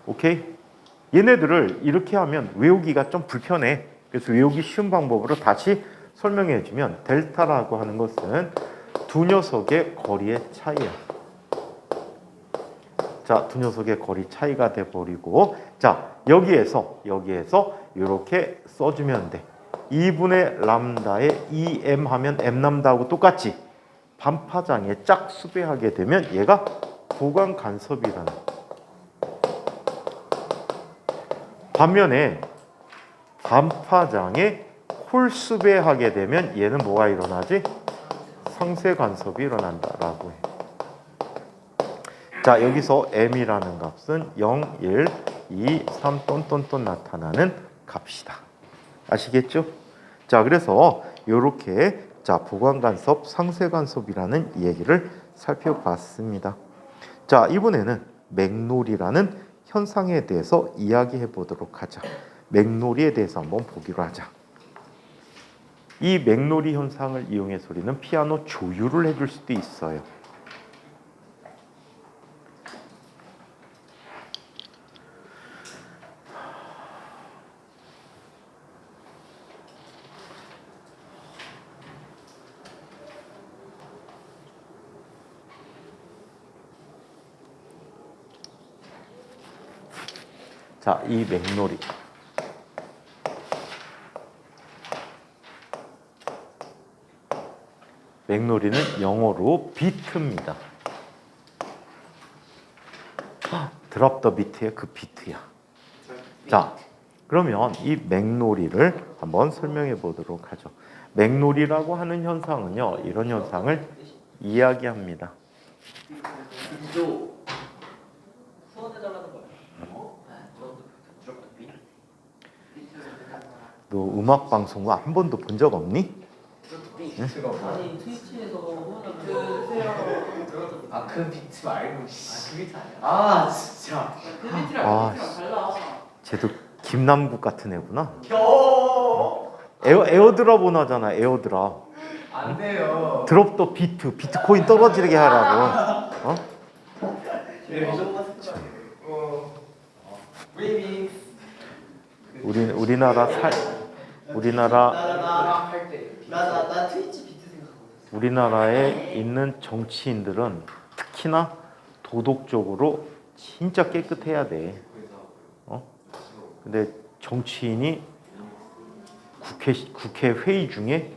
오케이? 얘네들을 이렇게 하면 외우기가 좀 불편해. 그래서 외우기 쉬운 방법으로 다시 설명해 주면 델타라고 하는 것은 두 녀석의 거리의 차이야. 자, 두 녀석의 거리 차이가 돼버리고, 자, 여기에서 이렇게 써주면 돼. 2분의 람다에 2m 하면 m 람다하고 똑같지. 반파장에 짝수배하게 되면 얘가 보관 간섭이 일어나. 반면에 반파장에 홀수배하게 되면 얘는 뭐가 일어나지? 상쇄 간섭이 일어난다라고 해. 자, 여기서 m이라는 값은 0, 1, 2, 3 똔똔똔 나타나는 값이다. 아시겠죠? 자, 그래서 이렇게 자, 보관간섭, 상쇄간섭이라는 얘기를 살펴봤습니다. 자, 이번에는 맥놀이라는 현상에 대해서 이야기해 보도록 하자. 맥놀이에 대해서 한번 보기로 하자. 이 맥놀이 현상을 이용해서 우리는 피아노 조율을 해줄 수도 있어요. 자, 이 맥놀이. 맥놀이는 영어로 비트입니다. 드롭 더 비트의 그 비트야. 자, 그러면 이 맥놀이를 한번 설명해 보도록 하죠. 맥놀이라고 하는 현상은요, 이런 현상을 이야기합니다. 빈조 후원해달라는 거야. 너 음악 방송 한 번도 본 적 없니? 아니 트위치에서 후원하는 아그 비트 말고 씨. 그 비트 아니야. 아 진짜. 그 비트랑 아, 그 비트랑 달라. 쟤도 김남국 같은 애구나. 겨. 에어드랍 하잖아, 에어드랍. 안 돼요. 드롭 더 비트코인 떨어지게 하라고. 어? 리믹스. 우리나라 나 트위치 비트 생각하고 있었어. 우리나라에 있는 정치인들은 특히나 도덕적으로 진짜 깨끗해야 돼. 근데 정치인이 국회 회의 중에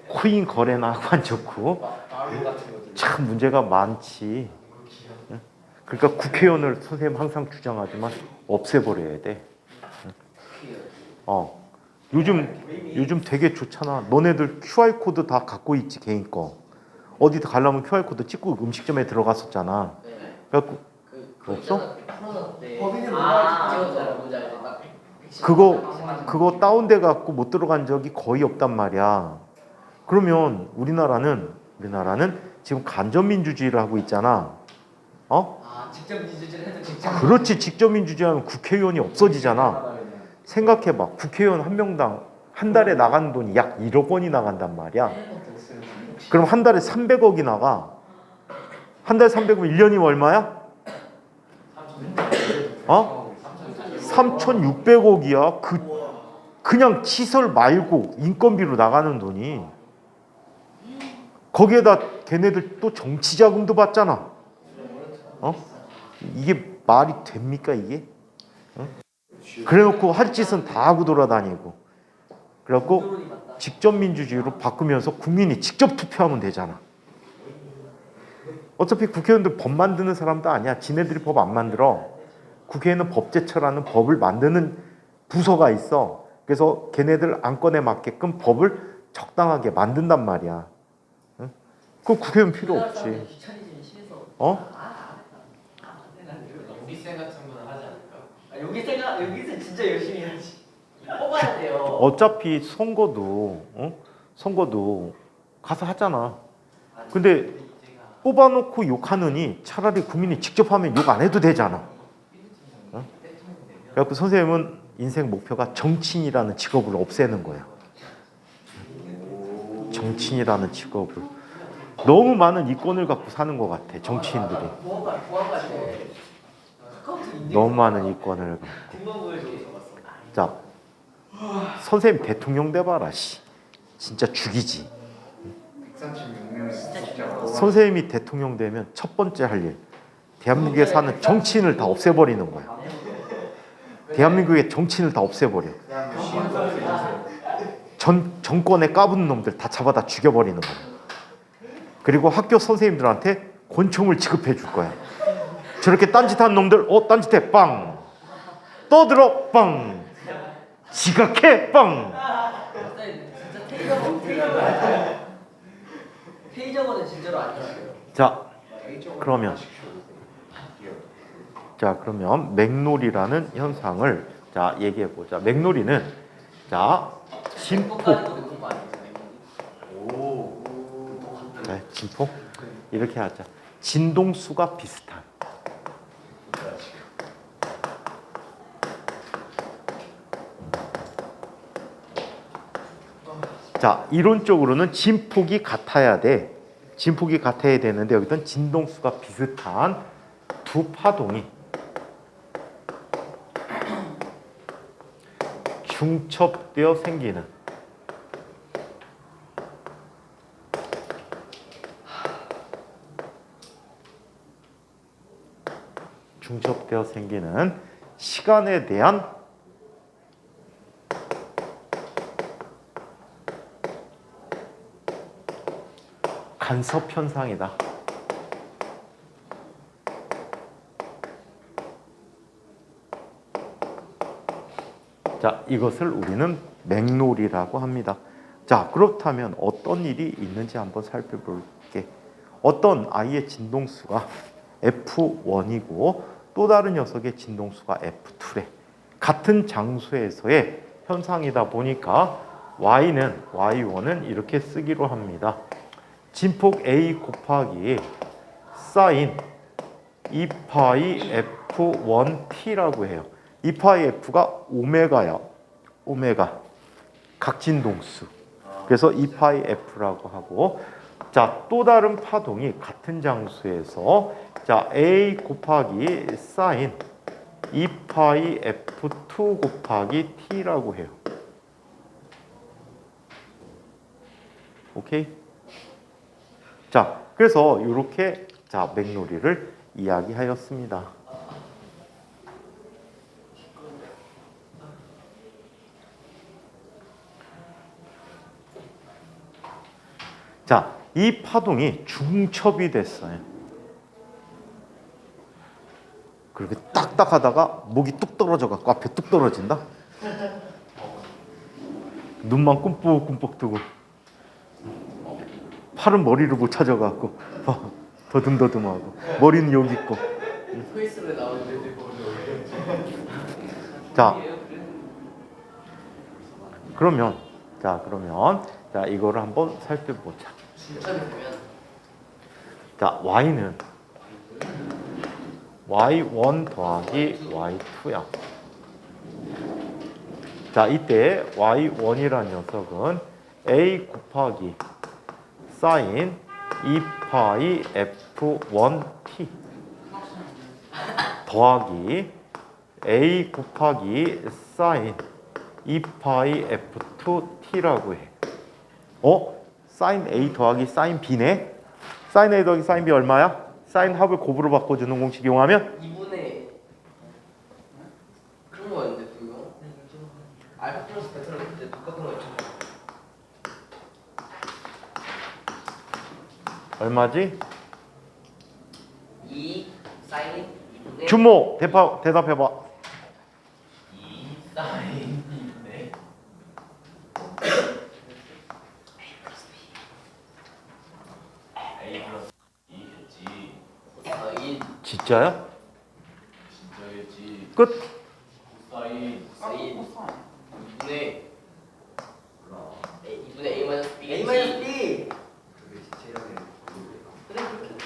코인 거래나 하고 앉았고 참 문제가 많지. 그러니까 국회의원을 선생님 항상 주장하지만 없애버려야 돼. 요즘 되게 좋잖아. 너네들 QR 코드 다 갖고 있지, 개인 거. 어디 가려면 QR 코드 찍고 음식점에 들어갔었잖아. 그래갖고 없어? 코로나 때 법인이 찍었잖아. 뭔지 알지? 딱 그거 다운돼 갖고 못 들어간 적이 거의 없단 말이야. 그러면 우리나라는 지금 간접민주주의를 하고 있잖아. 직접 민주주의를 해도 직접. 그렇지. 직접민주주의하면 국회의원이 없어지잖아. 생각해봐. 국회의원 한 명당 한 달에 나가는 돈이 약 1억 원이 나간단 말이야. 그럼 한 달에 300억이 나가. 한 달에 300억이면 1년이면 얼마야? 3,600억이야. 그냥 시설 말고 인건비로 나가는 돈이. 거기에다 걔네들 또 정치 자금도 받잖아. 이게 말이 됩니까 이게? 그래놓고 할 짓은 다 하고 돌아다니고. 그래갖고 직접 민주주의로 바꾸면서 국민이 직접 투표하면 되잖아. 어차피 국회의원들 법 만드는 사람도 아니야. 지네들이 법 안 만들어. 국회에는 법제처라는 법을 만드는 부서가 있어. 그래서 걔네들 안건에 맞게끔 법을 적당하게 만든단 말이야. 그 국회의원 필요 없지. 귀차니즘이 심해서. 우리쌤 같은 분은 하지 않을까? 여기서 진짜 열심히 해야지. 뽑아야 돼요. 어차피 선거도 가서 하잖아. 근데 뽑아놓고 욕하느니 차라리 국민이 직접 하면 욕 안 해도 되잖아. 그래갖고 선생님은 인생 목표가 정치인이라는 직업을 없애는 거야. 정치인이라는 직업을. 너무 많은 이권을 갖고 사는 것 같아, 정치인들이. 너무 많은 이권을 갖고. 자, 선생님 대통령 돼봐라. 진짜 죽이지. 136명이 선생님이 대통령 되면 첫 번째 할 일, 대한민국에 사는 정치인을 다 없애버리는 거야. 대한민국의 정치인을 다 없애버려. 정권에 까부는 놈들 다 잡아다 죽여버리는 거야. 그리고 학교 선생님들한테 권총을 지급해 줄 거야. 저렇게 딴짓하는 놈들, 딴짓해, 빵. 떠들어, 빵. 지각해, 빵. 진짜 페이저거는 진짜로 아니었어요. 자, 그러면 맥놀이라는 현상을 얘기해 보자. 맥놀이는 진폭. 진폭 이렇게 하자. 진동수가 비슷한. 자, 이론적으로는 진폭이 같아야 돼. 진폭이 같아야 되는데 여기는 진동수가 비슷한 두 파동이 중첩되어 생기는 시간에 대한 간섭 현상이다. 자, 이것을 우리는 맥놀이라고 합니다. 자, 그렇다면 어떤 일이 있는지 한번 살펴볼게. 어떤 i의 진동수가 F1이고 또 다른 녀석의 진동수가 F2래. 같은 장소에서의 현상이다 보니까 y1은 이렇게 쓰기로 합니다. 진폭 A 곱하기 사인 2파이 F1T라고 해요. 2파이 F가 오메가야. 오메가. 각진동수. 그래서 2파이 F라고 하고, 자, 또 다른 파동이 같은 장소에서 자, A 곱하기 사인 2파이 F2 곱하기 T라고 해요. 오케이? 자, 그래서 이렇게 자, 맥놀이를 이야기하였습니다. 자, 이 파동이 중첩이 됐어요. 그렇게 딱딱 하다가 목이 뚝 떨어져 갖고 앞에 뚝 떨어진다. 눈만 꿈뻑꿈뻑 뜨고 팔은 머리를 못 찾아 갖고 더듬더듬하고 머리는 여기 있고. 페이스로 나오는데 자, 그러면 자, 이거를 한번 살펴보자. 중첩이 되면 자, y는 y1 더하기 y2야. 자, 이때 y1이라는 녀석은 a 곱하기 사인 2파이 f1t 더하기 a 곱하기 사인 2파이 f2t라고 해. 사인 a 더하기 사인 b네. 사인 a 더하기 사인 b 얼마야? 사인 합을 곱으로 바꿔주는 공식 이용하면 2분의 그런 거였는데 그거 알파 플러스 베타를 그때 똑같은 거였잖아요. 얼마지? 2 사인 2분의 주모 대답해봐. 2 사인 2분의 A 플러스 2겠지. 사인 진짜야? 진짜겠지. 끝. 사인 2분의 2분의 A 마이너스 B A 마이너스 B. 그게 제일하게 그래 그렇게.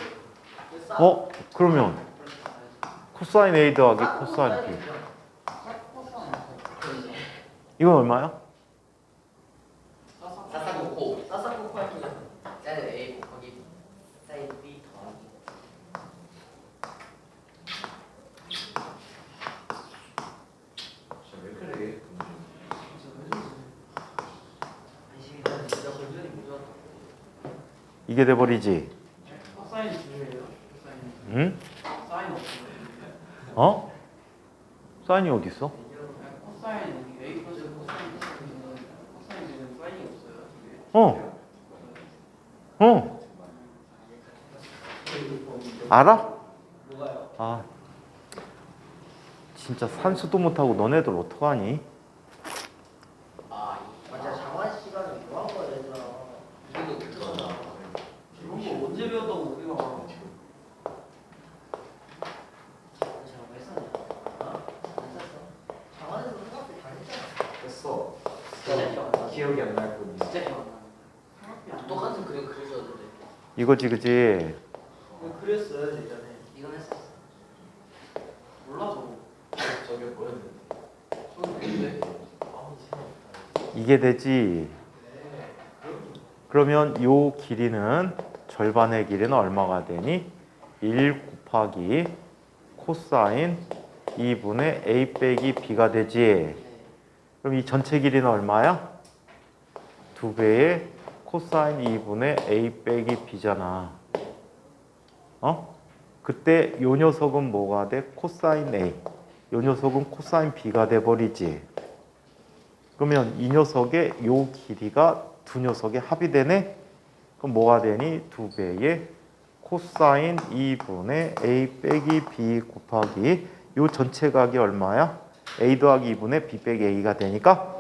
그러면 코사인 a 더하기 코사인 b 이건 얼마야? 사사고코 사사코 파이키. 사인 A 곱하기 사인 B 더하기 왜 그래? 진짜 건전이 무서워. 이게 돼버리지. 코사인 중요해요. 코사인. 응? 사인 없어요. 사인이 어디 있어? 코사인 A 플러스 코사인 코사인은 사인이 없어요. 이게. 알아? 뭐가요? 아, 진짜 산수도 못하고 너네들 어떡하니? 맞아 장관 시간에 뭐 한 거야 얘들아. 이거 붙었잖아. 이런 거 언제 배웠다고 우리가. 장관 했었냐? 안 했었어. 장관에서 생각해 다 했잖아. 됐어. 진짜 기억 안 나. 기억이 안 날 뿐. 진짜 기억 안 나. 똑같은 그림 그려줬는데. 이거지, 그지? 이거 그렸어요 예전에. 이건 했었어. 몰라서. 저게 뭐였는데? 저는 근데 아무 생각 안 이게 되지. 그러면 요 길이는 절반의 길이는 얼마가 되니? 1 곱하기 코사인 2분의 a 빼기 b가 되지. 그럼 이 전체 길이는 얼마야? 2배의 코사인 2분의 a 빼기 b잖아. 그때 요 녀석은 뭐가 돼? 코사인 a. 요 녀석은 코사인 b가 돼 버리지. 그러면 이 녀석의 요 길이가 두 녀석의 합이 되네? 그럼 뭐가 되니? 2배의 코사인 2분의 a 빼기 b 곱하기 요 전체 각이 얼마야? a 더하기 2분의 b 빼기 a가 되니까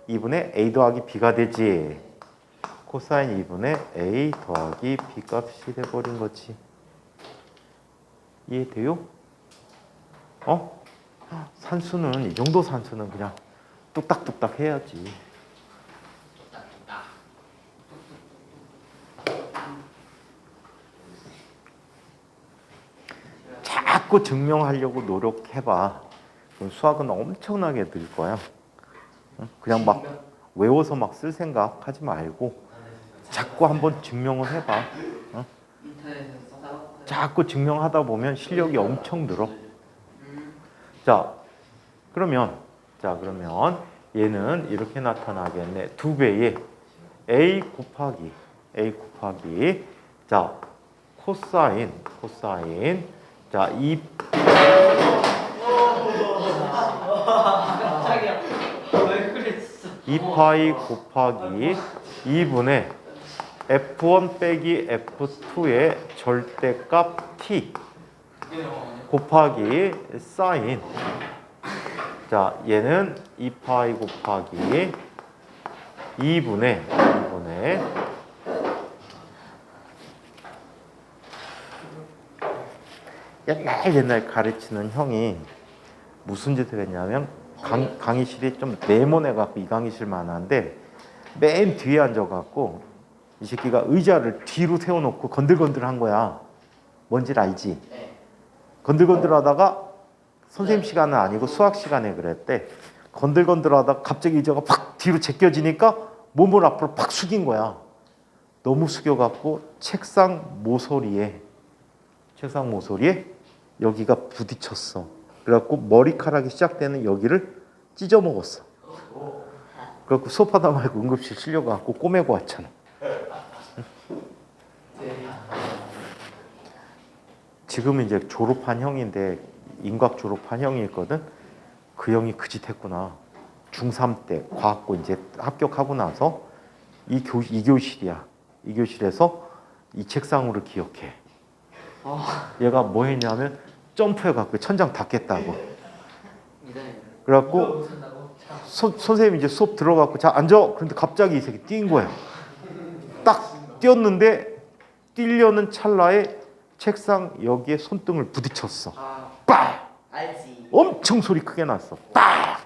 2분의 a 더하기 b가 되지. 코사인 2분의 a 더하기 b 값이 돼버린 거지. 이해돼요? 산수는 이 정도 산수는 그냥 뚝딱뚝딱 해야지. 자꾸 증명하려고 노력해봐. 그럼 수학은 엄청나게 늘 거야. 그냥 막 외워서 막 쓸 생각 하지 말고 자꾸 한번 증명을 해봐. 인터넷에서 써서 자꾸 증명하다 보면 실력이 엄청 늘어. 자, 그러면 얘는 이렇게 나타나겠네. 2배의 a 곱하기 자 코사인 자 이 깜짝이야. 왜 그래 진짜. 2파이 곱하기 2분의 f1 빼기 f2의 절대값 t 곱하기 사인. 자, 얘는 2파이 곱하기 2분의 옛날 가르치는 형이 무슨 짓을 했냐면 강의실이 좀 네모내갖고 이 강의실만 한데 맨 뒤에 앉아갖고 이 새끼가 의자를 뒤로 세워놓고 건들건들한 거야. 뭔지 알지? 건들건들하다가 선생님 시간은 아니고 수학 시간에 그랬대. 건들건들하다가 갑자기 의자가 팍 뒤로 제껴지니까 몸을 앞으로 팍 숙인 거야. 너무 숙여갖고 책상 모서리에 여기가 부딪혔어. 그래갖고 머리카락이 시작되는 여기를 찢어 먹었어. 그래갖고 수업하다 말고 응급실 실려가갖고 꼬매고 왔잖아. 지금 이제 졸업한 형인데 인과학 졸업한 형이 있거든. 그 형이 그 짓 했구나. 중3 때 과학고 이제 합격하고 나서 이 교실이야. 이 교실에서 이 책상으로 기억해. 얘가 뭐 했냐면 점프해갖고 천장 닿겠다고. 그래갖고 선생님이 이제 수업 들어갖고 자 앉아. 그런데 갑자기 이 새끼 뛴 거야. 딱 뛰었는데 뛰려는 찰나에 책상 여기에 손등을 부딪혔어. 빡! 알지. 엄청 소리 크게 났어. 빡!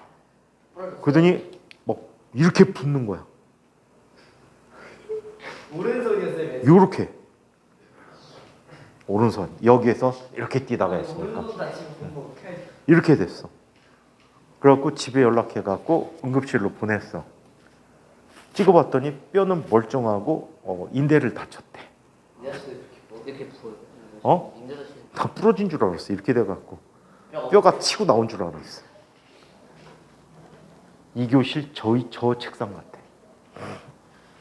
그러더니 막 이렇게 붙는 거야. 오른손이었어요. 요렇게. 오른손 여기에서 이렇게 뛰다가 했으니까 오른손 다치고 뭐 이렇게 됐어. 그래갖고 집에 연락해갖고 응급실로 보냈어. 찍어봤더니 뼈는 멀쩡하고 인대를 다쳤대. 이렇게 부어요. 다 부러진 줄 알았어. 이렇게 돼갖고 뼈가 치고 나온 줄 알았어. 이 교실 저 책상 같아.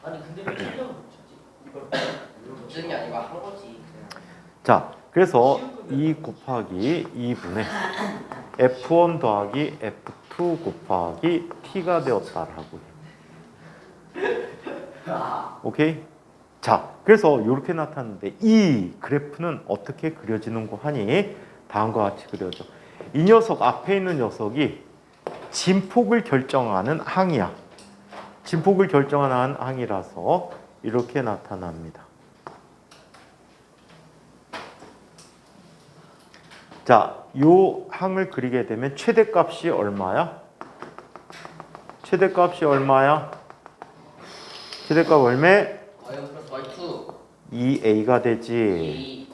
아니 근데 왜 실력을 못 쳤지? 이걸 붙는 게 아니고 한 거지. 자, 그래서 2 곱하기 2분의 f1 더하기 f2 곱하기 t가 되었다라고. 오케이? 자, 그래서 이렇게 나타났는데 이 그래프는 어떻게 그려지는고 하니 다음과 같이 그려져. 이 녀석 앞에 있는 녀석이 진폭을 결정하는 항이야. 진폭을 결정하는 항이라서 이렇게 나타납니다. 자, 요 항을 그리게 되면 최대값이 얼마야? 최대값이 얼마야? 최대값 얼마? Y+Y2 2a가 되지.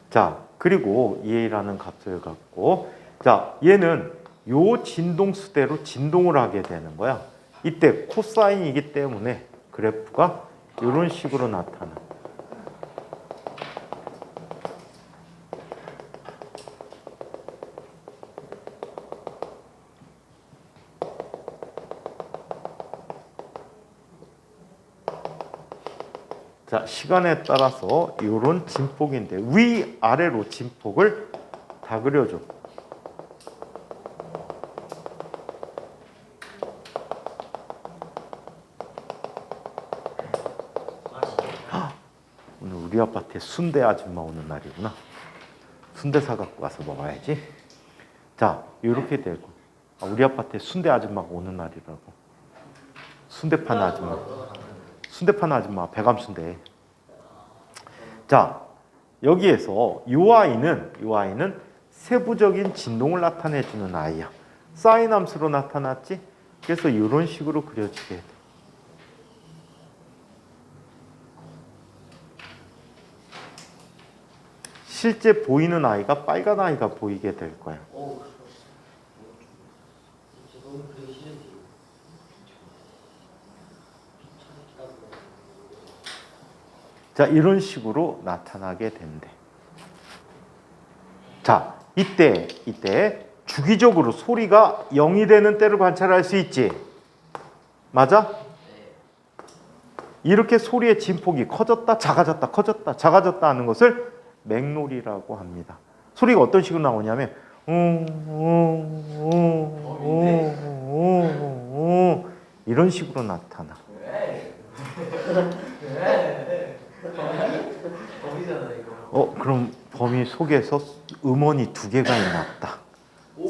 자, 그리고 2a라는 값을 갖고 자, 얘는 요 진동수대로 진동을 하게 되는 거야. 이때 코사인이기 때문에 그래프가 이런 식으로 나타나. 자, 시간에 따라서 이런 진폭인데 위아래로 진폭을 다 그려줘. 오늘 우리 아파트에 순대 아줌마 오는 날이구나. 순대 사갖고 와서 먹어야지. 자, 이렇게 되고 우리 아파트에 순대 아줌마가 오는 날이라고. 순대 파는 아줌마. 순대 파는 아줌마 배감 순대. 자, 여기에서 이 아이는 세부적인 진동을 나타내주는 아이야. 사인 함수로 나타났지? 그래서 이런 식으로 그려지게 돼. 실제 보이는 아이가 빨간 아이가 보이게 될 거야. 너무 그리기 싫은데. 자, 이런 식으로 나타나게 된대. 자, 이때 주기적으로 소리가 0이 되는 때를 관찰할 수 있지. 맞아? 이렇게 소리의 진폭이 커졌다, 작아졌다, 커졌다, 작아졌다 하는 것을 맥놀이라고 합니다. 소리가 어떤 식으로 나오냐면 이런 식으로 나타나. 범이잖아 이거. 그럼 범위 속에서 음원이 두 개가 있나보다.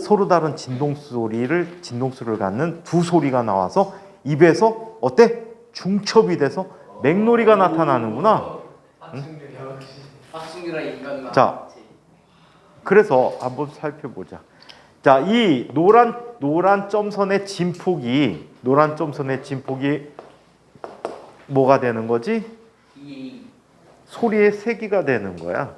서로 다른 진동수를 갖는 두 소리가 나와서 입에서 어때? 중첩이 돼서 맥놀이가 나타나는구나. 박승규랑 인간과 자, 그래서 한번 살펴보자. 자, 이 노란 점선의 진폭이 뭐가 되는 거지? 소리의 세기가 되는 거야.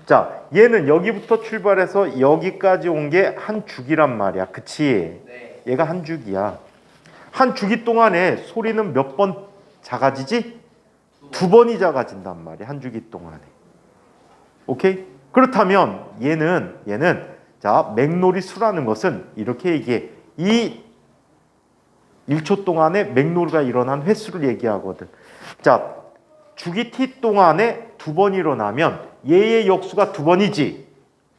자, 얘는 여기부터 출발해서 여기까지 온 게 한 주기란 말이야. 그치? 네. 얘가 한 주기야. 한 주기 동안에 소리는 몇 번 작아지지? 두 번이 작아진단 말이야. 한 주기 동안에. 오케이? 그렇다면 얘는 자, 맥놀이 수라는 것은 이렇게 얘기해. 이 1초 동안에 맥놀이가 일어난 횟수를 얘기하거든. 자, 주기 t 동안에 두 번 일어나면 얘의 역수가 두 번이지.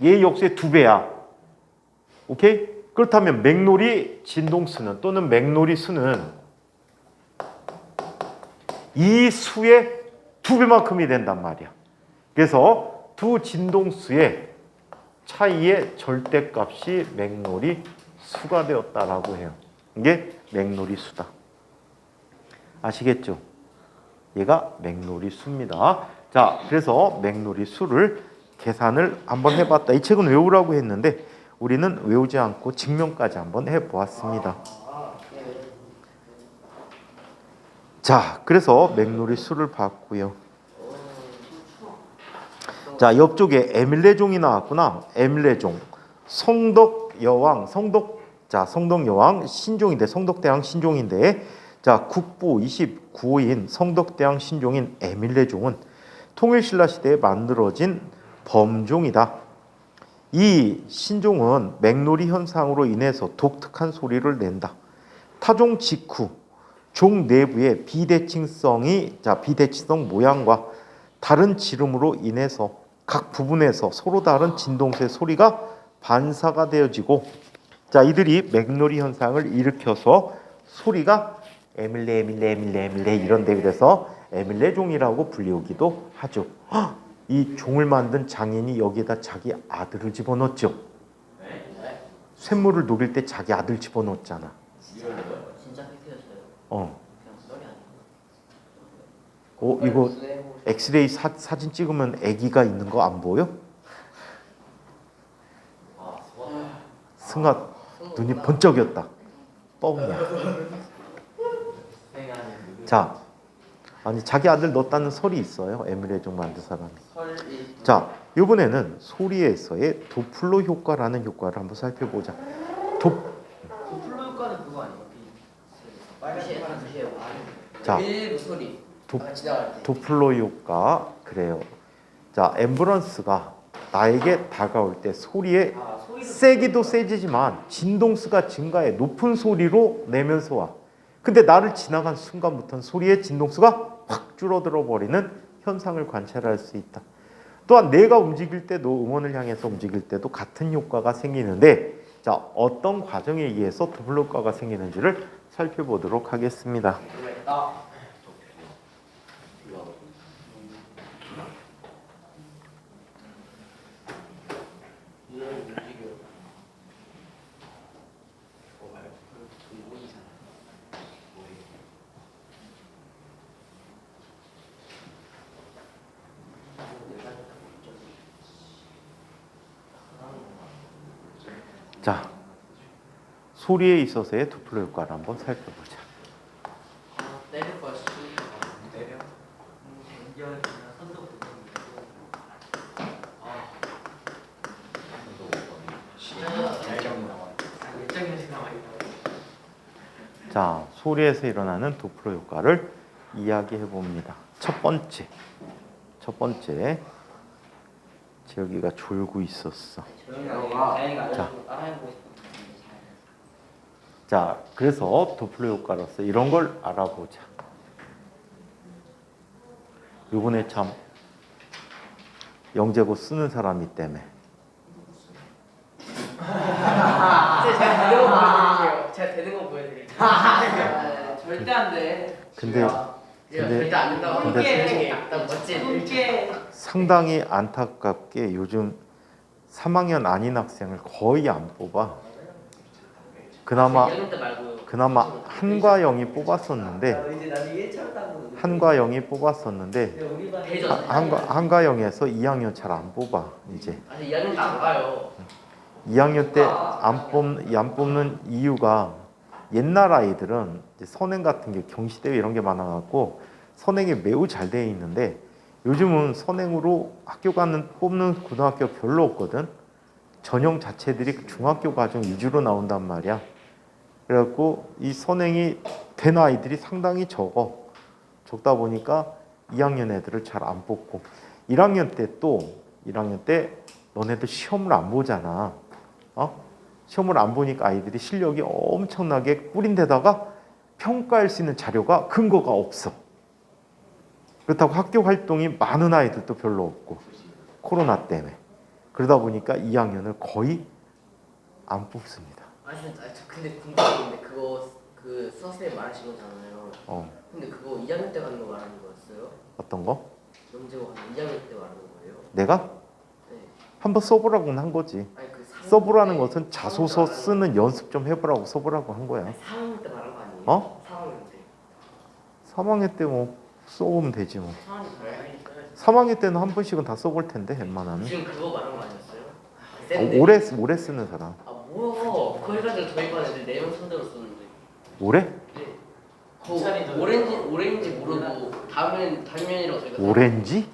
얘의 역수의 두 배야. 오케이? 그렇다면 맥놀이 진동수는 또는 맥놀이 수는 이 수의 두 배만큼이 된단 말이야. 그래서 두 진동수의 차이의 절대값이 맥놀이 수가 되었다라고 해요. 이게 맥놀이 수다. 아시겠죠? 얘가 맥놀이 수입니다. 자, 그래서 맥놀이 수를 계산을 한번 해봤다. 이 책은 외우라고 했는데 우리는 외우지 않고 증명까지 한번 해보았습니다. 자, 그래서 맥놀이 수를 봤고요. 자, 옆쪽에 에밀레종이 나왔구나. 에밀레종, 성덕여왕, 성덕여왕 신종인데, 성덕대왕 신종인데, 자, 국보 29호인 성덕대왕 신종인 에밀레종은 통일신라 시대에 만들어진 범종이다. 이 신종은 맥놀이 현상으로 인해서 독특한 소리를 낸다. 타종 직후 종 내부의 비대칭성 모양과 다른 지름으로 인해서 각 부분에서 서로 다른 진동수의 소리가 반사가 되어지고, 자, 이들이 맥놀이 현상을 일으켜서 소리가 에밀레 이런 데 그래서 에밀레종이라고 불리우기도 하죠. 이 종을 만든 장인이 여기에다 자기 아들을 집어넣었죠. 쇳물을 녹일 때 자기 아들 집어넣었잖아. 진짜 팩트였어요. 그냥 이거 엑스레이 사진 찍으면 아기가 있는 거 안 보여? 승아 눈이 번쩍였다. 뻥이야. 자, 아니 자기 아들 넣었다는 설이 있어요. 에밀레종 만든 사람이. 자, 이번에는 소리에서의 도플러 효과라는 효과를 한번 살펴보자. 도플러 효과는 그거 아니에요? 빨간색 자, 소리. 도플러 효과 그래요. 자, 앰뷸런스가 나에게 다가올 때 소리의 세기도 세지지만 진동수가 증가해 높은 소리로 내면서 와. 근데 나를 지나간 순간부터는 소리의 진동수가 확 줄어들어 버리는 현상을 관찰할 수 있다. 또한 내가 움직일 때도 음원을 향해서 움직일 때도 같은 효과가 생기는데, 자, 어떤 과정에 의해서 도플러 효과가 생기는지를 살펴보도록 하겠습니다. 자, 소리에 있어서의 도플러 효과를 한번 살펴보자. 때릴 거야. 내려. 연결 선도 열정 나와. 일정연식 나와 있다. 자, 소리에서 일어나는 도플러 효과를 이야기해 봅니다. 첫 번째, 여기가 졸고 있었어. 다행이가 자. 알려주고 따라해보고 싶어. 자, 그래서 도플러 효과로서 이런 걸 알아보자. 요번에 참 영재고 쓰는 사람이 때문에. 제가 되는 거 보여드릴게요. 제가 되는 거 보여드릴게요. 절대 안 돼. 근데 절대 안 된다고. 근데 약간 멋진. 이게 상당히 안타깝게 요즘 3학년 아닌 학생을 거의 안 뽑아. 그나마 때 말고요. 한과영이 뽑았었는데 이제 나중에 1차로 따고 한과영이 뽑았었는데 우리 반에 대전. 한과영에서 2학년 잘 안 뽑아 이제. 아니 2학년 때안 가요. 2학년 때 안 뽑는 이유가 옛날 아이들은 이제 선행 같은 게 경시대회 이런 게 많아갖고 선행이 매우 잘 돼 있는데 요즘은 선행으로 학교 가는 뽑는 고등학교 별로 없거든. 전형 자체들이 중학교 과정 위주로 나온단 말이야. 그래갖고 이 선행이 된 아이들이 상당히 적다 보니까 2학년 애들을 잘 안 뽑고 1학년 때 너네들 시험을 안 보잖아. 시험을 안 보니까 아이들이 실력이 엄청나게 뿌린 데다가 평가할 수 있는 자료가 근거가 없어. 그렇다고 학교 활동이 많은 아이들도 별로 없고 코로나 때문에 그러다 보니까 2학년을 거의 안 뽑습니다. 아 진짜 저 근데 궁금한데 그거 그 수학쌤 말하신 거잖아요. 근데 그거 2학년 때 가는 거 말하는 거였어요? 어떤 거? 영재고 가는 2학년 때 말하는 거예요? 내가 네. 한번 써보라고는 한 거지. 아니 그 4학년 써보라는 때 것은 자소서 쓰는 연습 좀 해보라고 써보라고 한 거야. 아니 4학년 때 말한 거 아니에요? 어? 4학년 때. 3학년 때 뭐 써보면 되지 뭐. 4학년 때. 3학년 때는 한 번씩은 다 써볼 텐데 웬만하면. 지금 그거 말한 거 아니었어요? 오래 쓰는 사람. 아 뭐야? 그거 해가지고 저희 반 애들 4명 손대로 썼는데. 오래? 네. 그거 오렌지 모르고 단면이라고 저희가. 오렌지?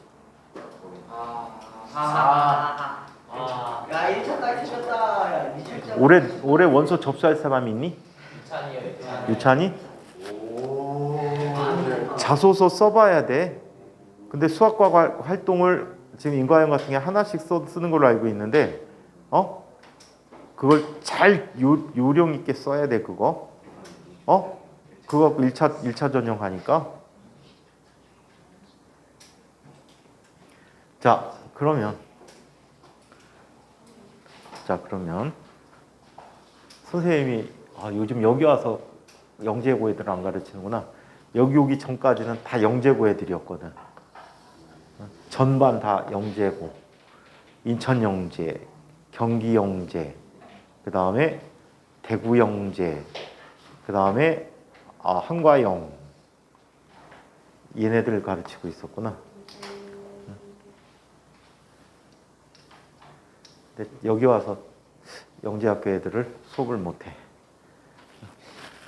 야 1차 딱 찍었다. 야 미쳤다. 올해 원서 접수할 사람 있니? 유찬이? 자소서 써봐야 돼. 근데 수학과 활동을 지금 인과형 같은 게 하나씩 쓰는 걸로 알고 있는데, 그걸 잘 요령 있게 써야 돼 그거. 그거 1차 전형하니까. 자 그러면 선생님이 요즘 여기 와서 영재고 애들 안 가르치는구나. 여기 오기 전까지는 다 영재고 애들이었거든. 전반 다 영재고, 인천 영재, 경기 영재, 그 다음에 대구 영재, 그 다음에 한과영, 얘네들 가르치고 있었구나. 근데 여기 와서 영재학교 애들을 수업을 못해.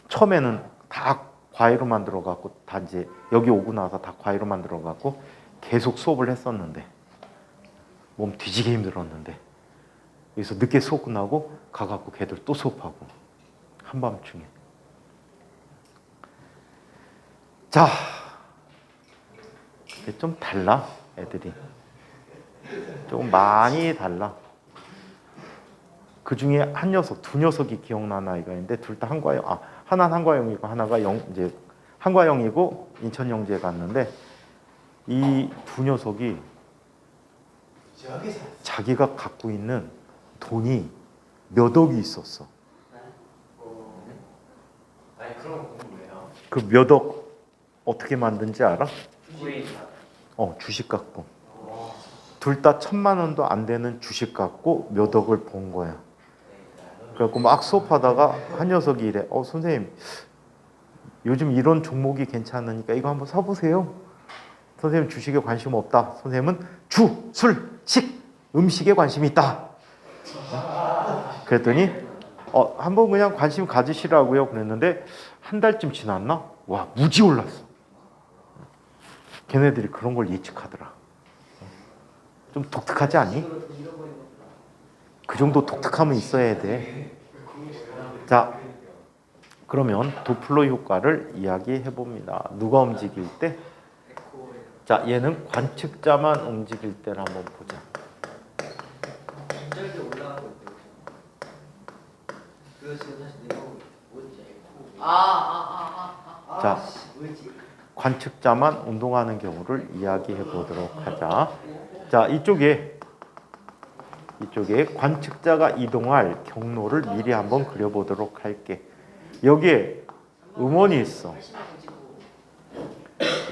처음에는 다 과외로만 들어갔고, 다 이제 여기 오고 나서 다 과외로만 들어갔고 계속 수업을 했었는데 몸 뒤지게 힘들었는데 여기서 늦게 수업 끝나고 가갖고 걔들 또 수업하고 한밤중에. 자, 근데 좀 달라. 애들이 좀 많이 달라. 그 중에 한 녀석, 두 녀석이 기억나는 아이가 있는데 둘 다 한과영, 하나는 한과영이고 하나가 이제 한과영이고 인천 영재에 갔는데 이 두 녀석이 자기가 갖고 있는 돈이 몇 억이 있었어. 아니 그런 거 궁금해요. 그 몇 억 어떻게 만든지 알아? 우리 주식 갖고. 둘 다 1,000만 원도 안 되는 주식 갖고 몇 억을 번 거야. 그래갖고 막 수업하다가 한 녀석이 이래. 선생님 요즘 이런 종목이 괜찮으니까 이거 한번 사보세요. 선생님 주식에 관심 없다. 선생님은 주, 술, 식, 음식에 관심이 있다. 그랬더니 한번 그냥 관심 가지시라고요. 그랬는데 한 달쯤 지났나? 와, 무지 올랐어. 걔네들이 그런 걸 예측하더라. 좀 독특하지 않니? 그 정도 독특함은 있어야 돼. 자, 그러면 도플러 효과를 이야기해 봅니다. 누가 움직일 때? 자, 얘는 관측자만 움직일 때를 한번 보자. 갑자기 올라가고 있대요. 그래서 지금 다시 내려오고 뭐지? 자, 뭐지? 관측자만 운동하는 경우를 이야기해 보도록 하자. 자, 이쪽에 관측자가 이동할 경로를 미리 한번 그려보도록 할게. 여기에 음원이 있어.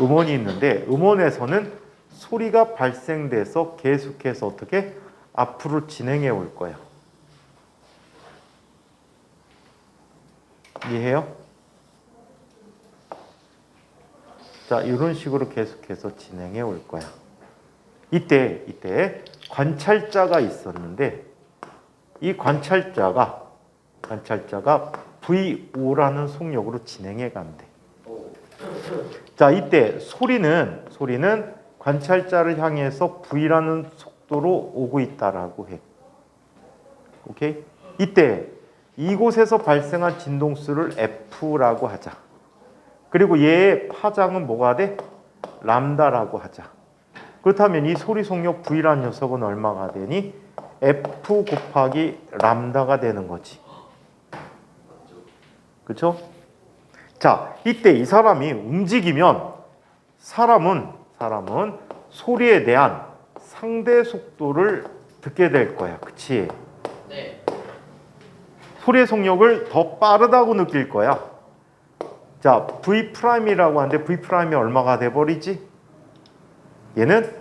음원이 있는데 음원에서는 소리가 발생돼서 계속해서 어떻게 앞으로 진행해 올 거야. 이해해요? 자, 이런 식으로 계속해서 진행해 올 거야. 이때 관찰자가 있었는데 이 관찰자가 VO라는 속력으로 진행해 간대. 자, 이때 소리는 관찰자를 향해서 V라는 속도로 오고 있다라고 해. 오케이? 이때 이곳에서 발생한 진동수를 F라고 하자. 그리고 얘의 파장은 뭐가 돼? 람다라고 하자. 그렇다면 이 소리 속력 V라는 녀석은 얼마가 되니? F 곱하기 람다가 되는 거지. 그렇죠? 자, 이때 이 사람이 움직이면 사람은 소리에 대한 상대 속도를 듣게 될 거야. 그치? 네. 소리의 속력을 더 빠르다고 느낄 거야. 자, V'이라고 하는데 V'이 얼마가 돼버리지? 얘는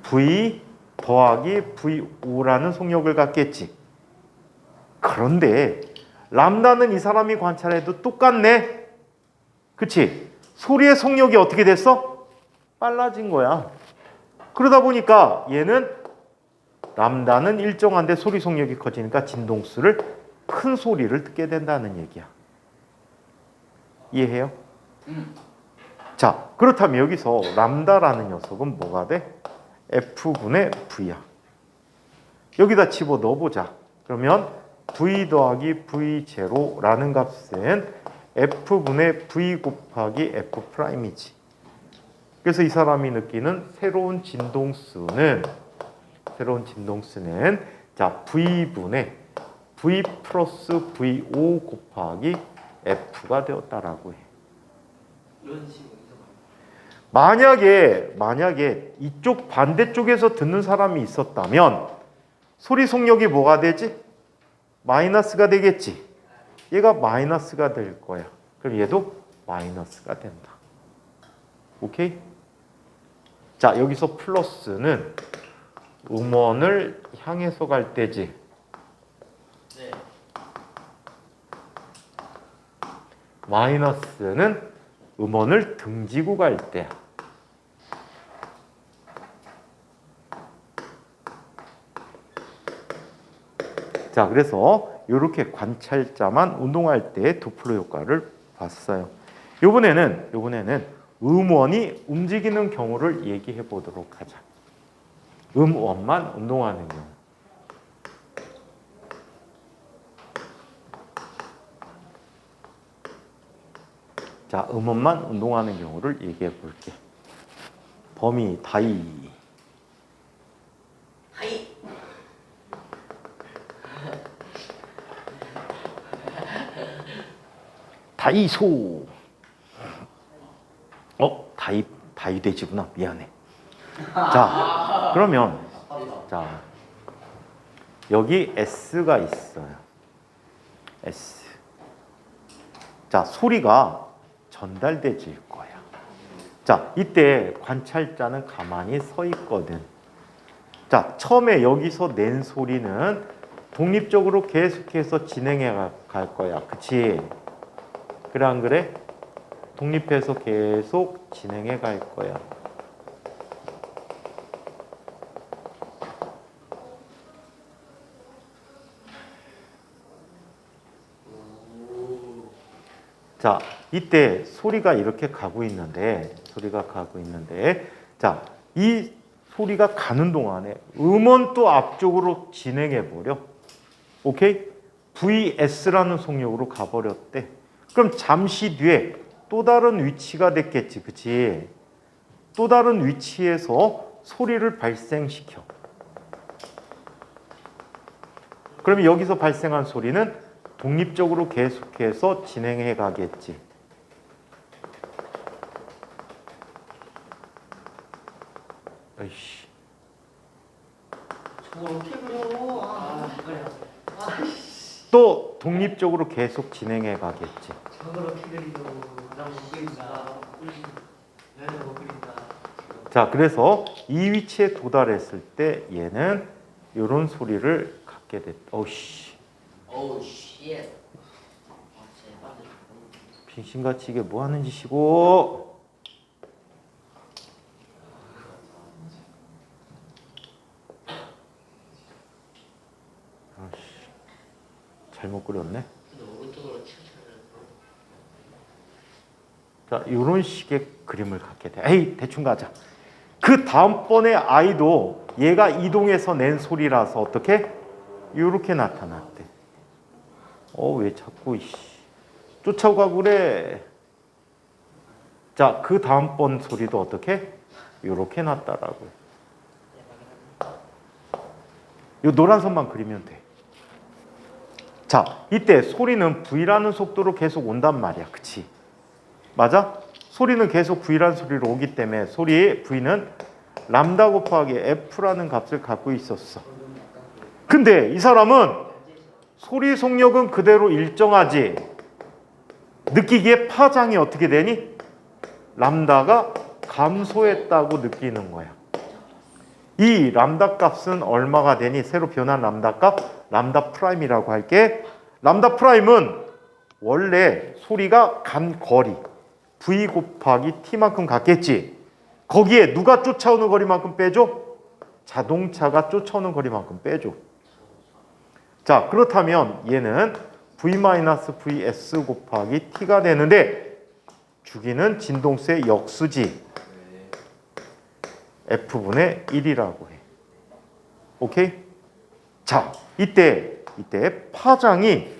V 더하기 VO라는 속력을 갖겠지. 그런데 람다는 이 사람이 관찰해도 똑같네. 그치? 소리의 속력이 어떻게 됐어? 빨라진 거야. 그러다 보니까 얘는 람다는 일정한데 소리 속력이 커지니까 진동수를 큰 소리를 듣게 된다는 얘기야. 이해해요? 자, 그렇다면 여기서 람다라는 녀석은 뭐가 돼? F분의 V야. 여기다 집어넣어 보자. 그러면 V 더하기 V0라는 값은 F분의 V 곱하기 F'이지. 그래서 이 사람이 느끼는 새로운 진동수는 자, V분의 V 플러스 VO 곱하기 F가 되었다라고 해. 이런 식으로. 만약에 이쪽 반대쪽에서 듣는 사람이 있었다면 소리 속력이 뭐가 되지? 마이너스가 되겠지. 얘가 마이너스가 될 거야. 그럼 얘도 마이너스가 된다. 오케이? 자, 여기서 플러스는 음원을 향해서 갈 때지. 네. 마이너스는 음원을 등지고 갈 때야. 자, 그래서 이렇게 관찰자만 운동할 때 도플러 효과를 봤어요. 이번에는 음원이 움직이는 경우를 얘기해 보도록 하자. 음원만 운동하는 경우. 자, 음원만 운동하는 경우를 얘기해 볼게. 범위 다이. 다이소. 다이 돼지구나. 미안해. 자, 그러면 자, 여기 S가 있어요. S. 자, 소리가 전달돼질 거야. 자, 이때 관찰자는 가만히 서 있거든. 자, 처음에 여기서 낸 소리는 독립적으로 계속해서 진행해 갈 거야. 그치? 그래 안 그래? 독립해서 계속 진행해 갈 거야. 자, 이때 소리가 이렇게 가고 있는데, 자, 이 소리가 가는 동안에 음원 또 앞쪽으로 진행해 버려. 오케이? VS라는 속력으로 가버렸대. 그럼 잠시 뒤에 또 다른 위치가 됐겠지, 그치? 또 다른 위치에서 소리를 발생시켜. 그러면 여기서 발생한 소리는 독립적으로 계속해서 진행해 가겠지. 아이씨. 저걸 어떻게 그려? 그래. 또 독립적으로 계속 진행해 가겠지. 저걸 어떻게 그리도 나못 그린다. 나는 못 그린다. 자, 그래서 이 위치에 도달했을 때 얘는 이런 소리를 갖게 됐다. 어우씨. 어우 쉣. 빙신같이 이게 뭐 하는 짓이고. 아씨, 잘못 그렸네. 자, 이런 식의 그림을 갖게 돼. 에이, 대충 가자. 그 다음번에 아이도 얘가 이동해서 낸 소리라서 어떻게? 이렇게 나타났대. 왜 자꾸 쫓아가고 그래. 자, 그 다음번 소리도 어떻게? 이렇게 났다라고. 이 노란 선만 그리면 돼. 자, 이때 소리는 V라는 속도로 계속 온단 말이야. 그치? 맞아? 소리는 계속 V라는 소리로 오기 때문에 소리의 V는 람다 곱하기 F라는 값을 갖고 있었어. 근데 이 사람은 소리 속력은 그대로 일정하지. 느끼기에 파장이 어떻게 되니? 람다가 감소했다고 느끼는 거야. 이 람다 값은 얼마가 되니? 새로 변한 람다 값? 람다 프라임이라고 할게. 람다 프라임은 원래 소리가 간 거리 V 곱하기 T만큼 갔겠지. 거기에 누가 쫓아오는 거리만큼 빼줘? 자동차가 쫓아오는 거리만큼 빼줘. 자, 그렇다면 얘는 V-VS 곱하기 T가 되는데 주기는 진동수의 역수지. F분의 1이라고 해. 오케이? 자, 이때 파장이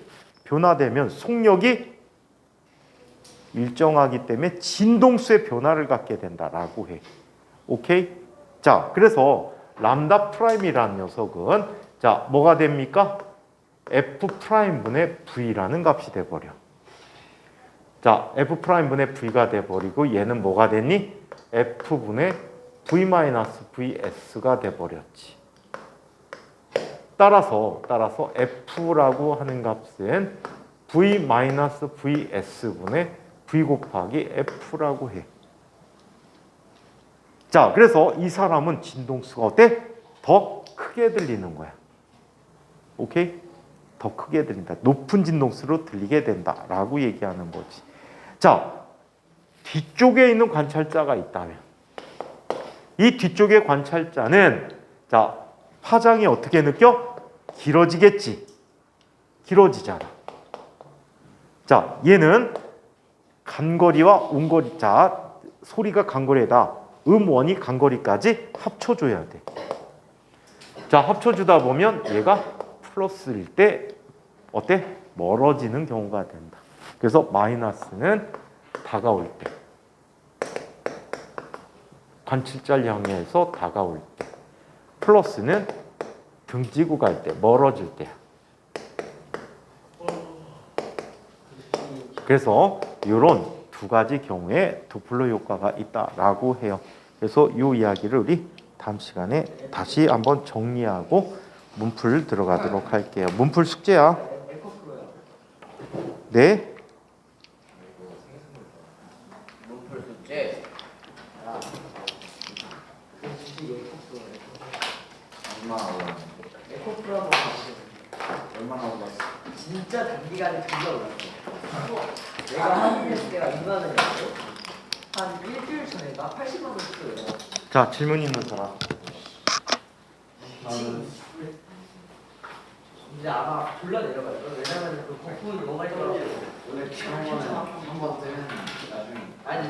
변화되면 속력이 일정하기 때문에 진동수의 변화를 갖게 된다라고 해. 오케이? 자, 그래서 람다 프라임이라는 녀석은 자, 뭐가 됩니까? F 프라임분의 V라는 값이 돼버려. 자, F 프라임분의 V가 돼버리고 얘는 뭐가 됐니? F분의 V-VS가 돼버렸지. 따라서 F라고 하는 값은 V-VS분의 V 곱하기 F라고 해. 자, 그래서 이 사람은 진동수가 어때? 더 크게 들리는 거야. 오케이? 더 크게 들린다. 높은 진동수로 들리게 된다라고 얘기하는 거지. 자, 뒤쪽에 있는 관찰자가 있다면 이 뒤쪽의 관찰자는 자, 파장이 어떻게 느껴? 길어지겠지. 길어지잖아. 자, 얘는 간거리와 온거리. 자, 소리가 간거리에다 음원이 간거리까지 합쳐줘야 돼. 자, 합쳐주다 보면 얘가 플러스일 때 어때? 멀어지는 경우가 된다. 그래서 마이너스는 다가올 때, 관찰자를 향해서 다가올 때, 플러스는 등지고 갈 때, 멀어질 때. 그래서 이런 두 가지 경우에 도플러 효과가 있다라고 해요. 그래서 이 이야기를 우리 다음 시간에 다시 한번 정리하고 문풀 들어가도록 할게요. 문풀 숙제야. 네. 문풀 숙제. 에코프라고 진짜 단기간에 되게 올랐어. 내가 확인했을 때가 2만 원이었고 한 일주일 전에가 80만 원 찍어요. 자, 질문 있는 사람. 이제 아마 졸라 내려갈 거야. 왜냐면 그 거품이 너무 많이 떨어져. 원래 기본은 한번 뜨면 나중에 아니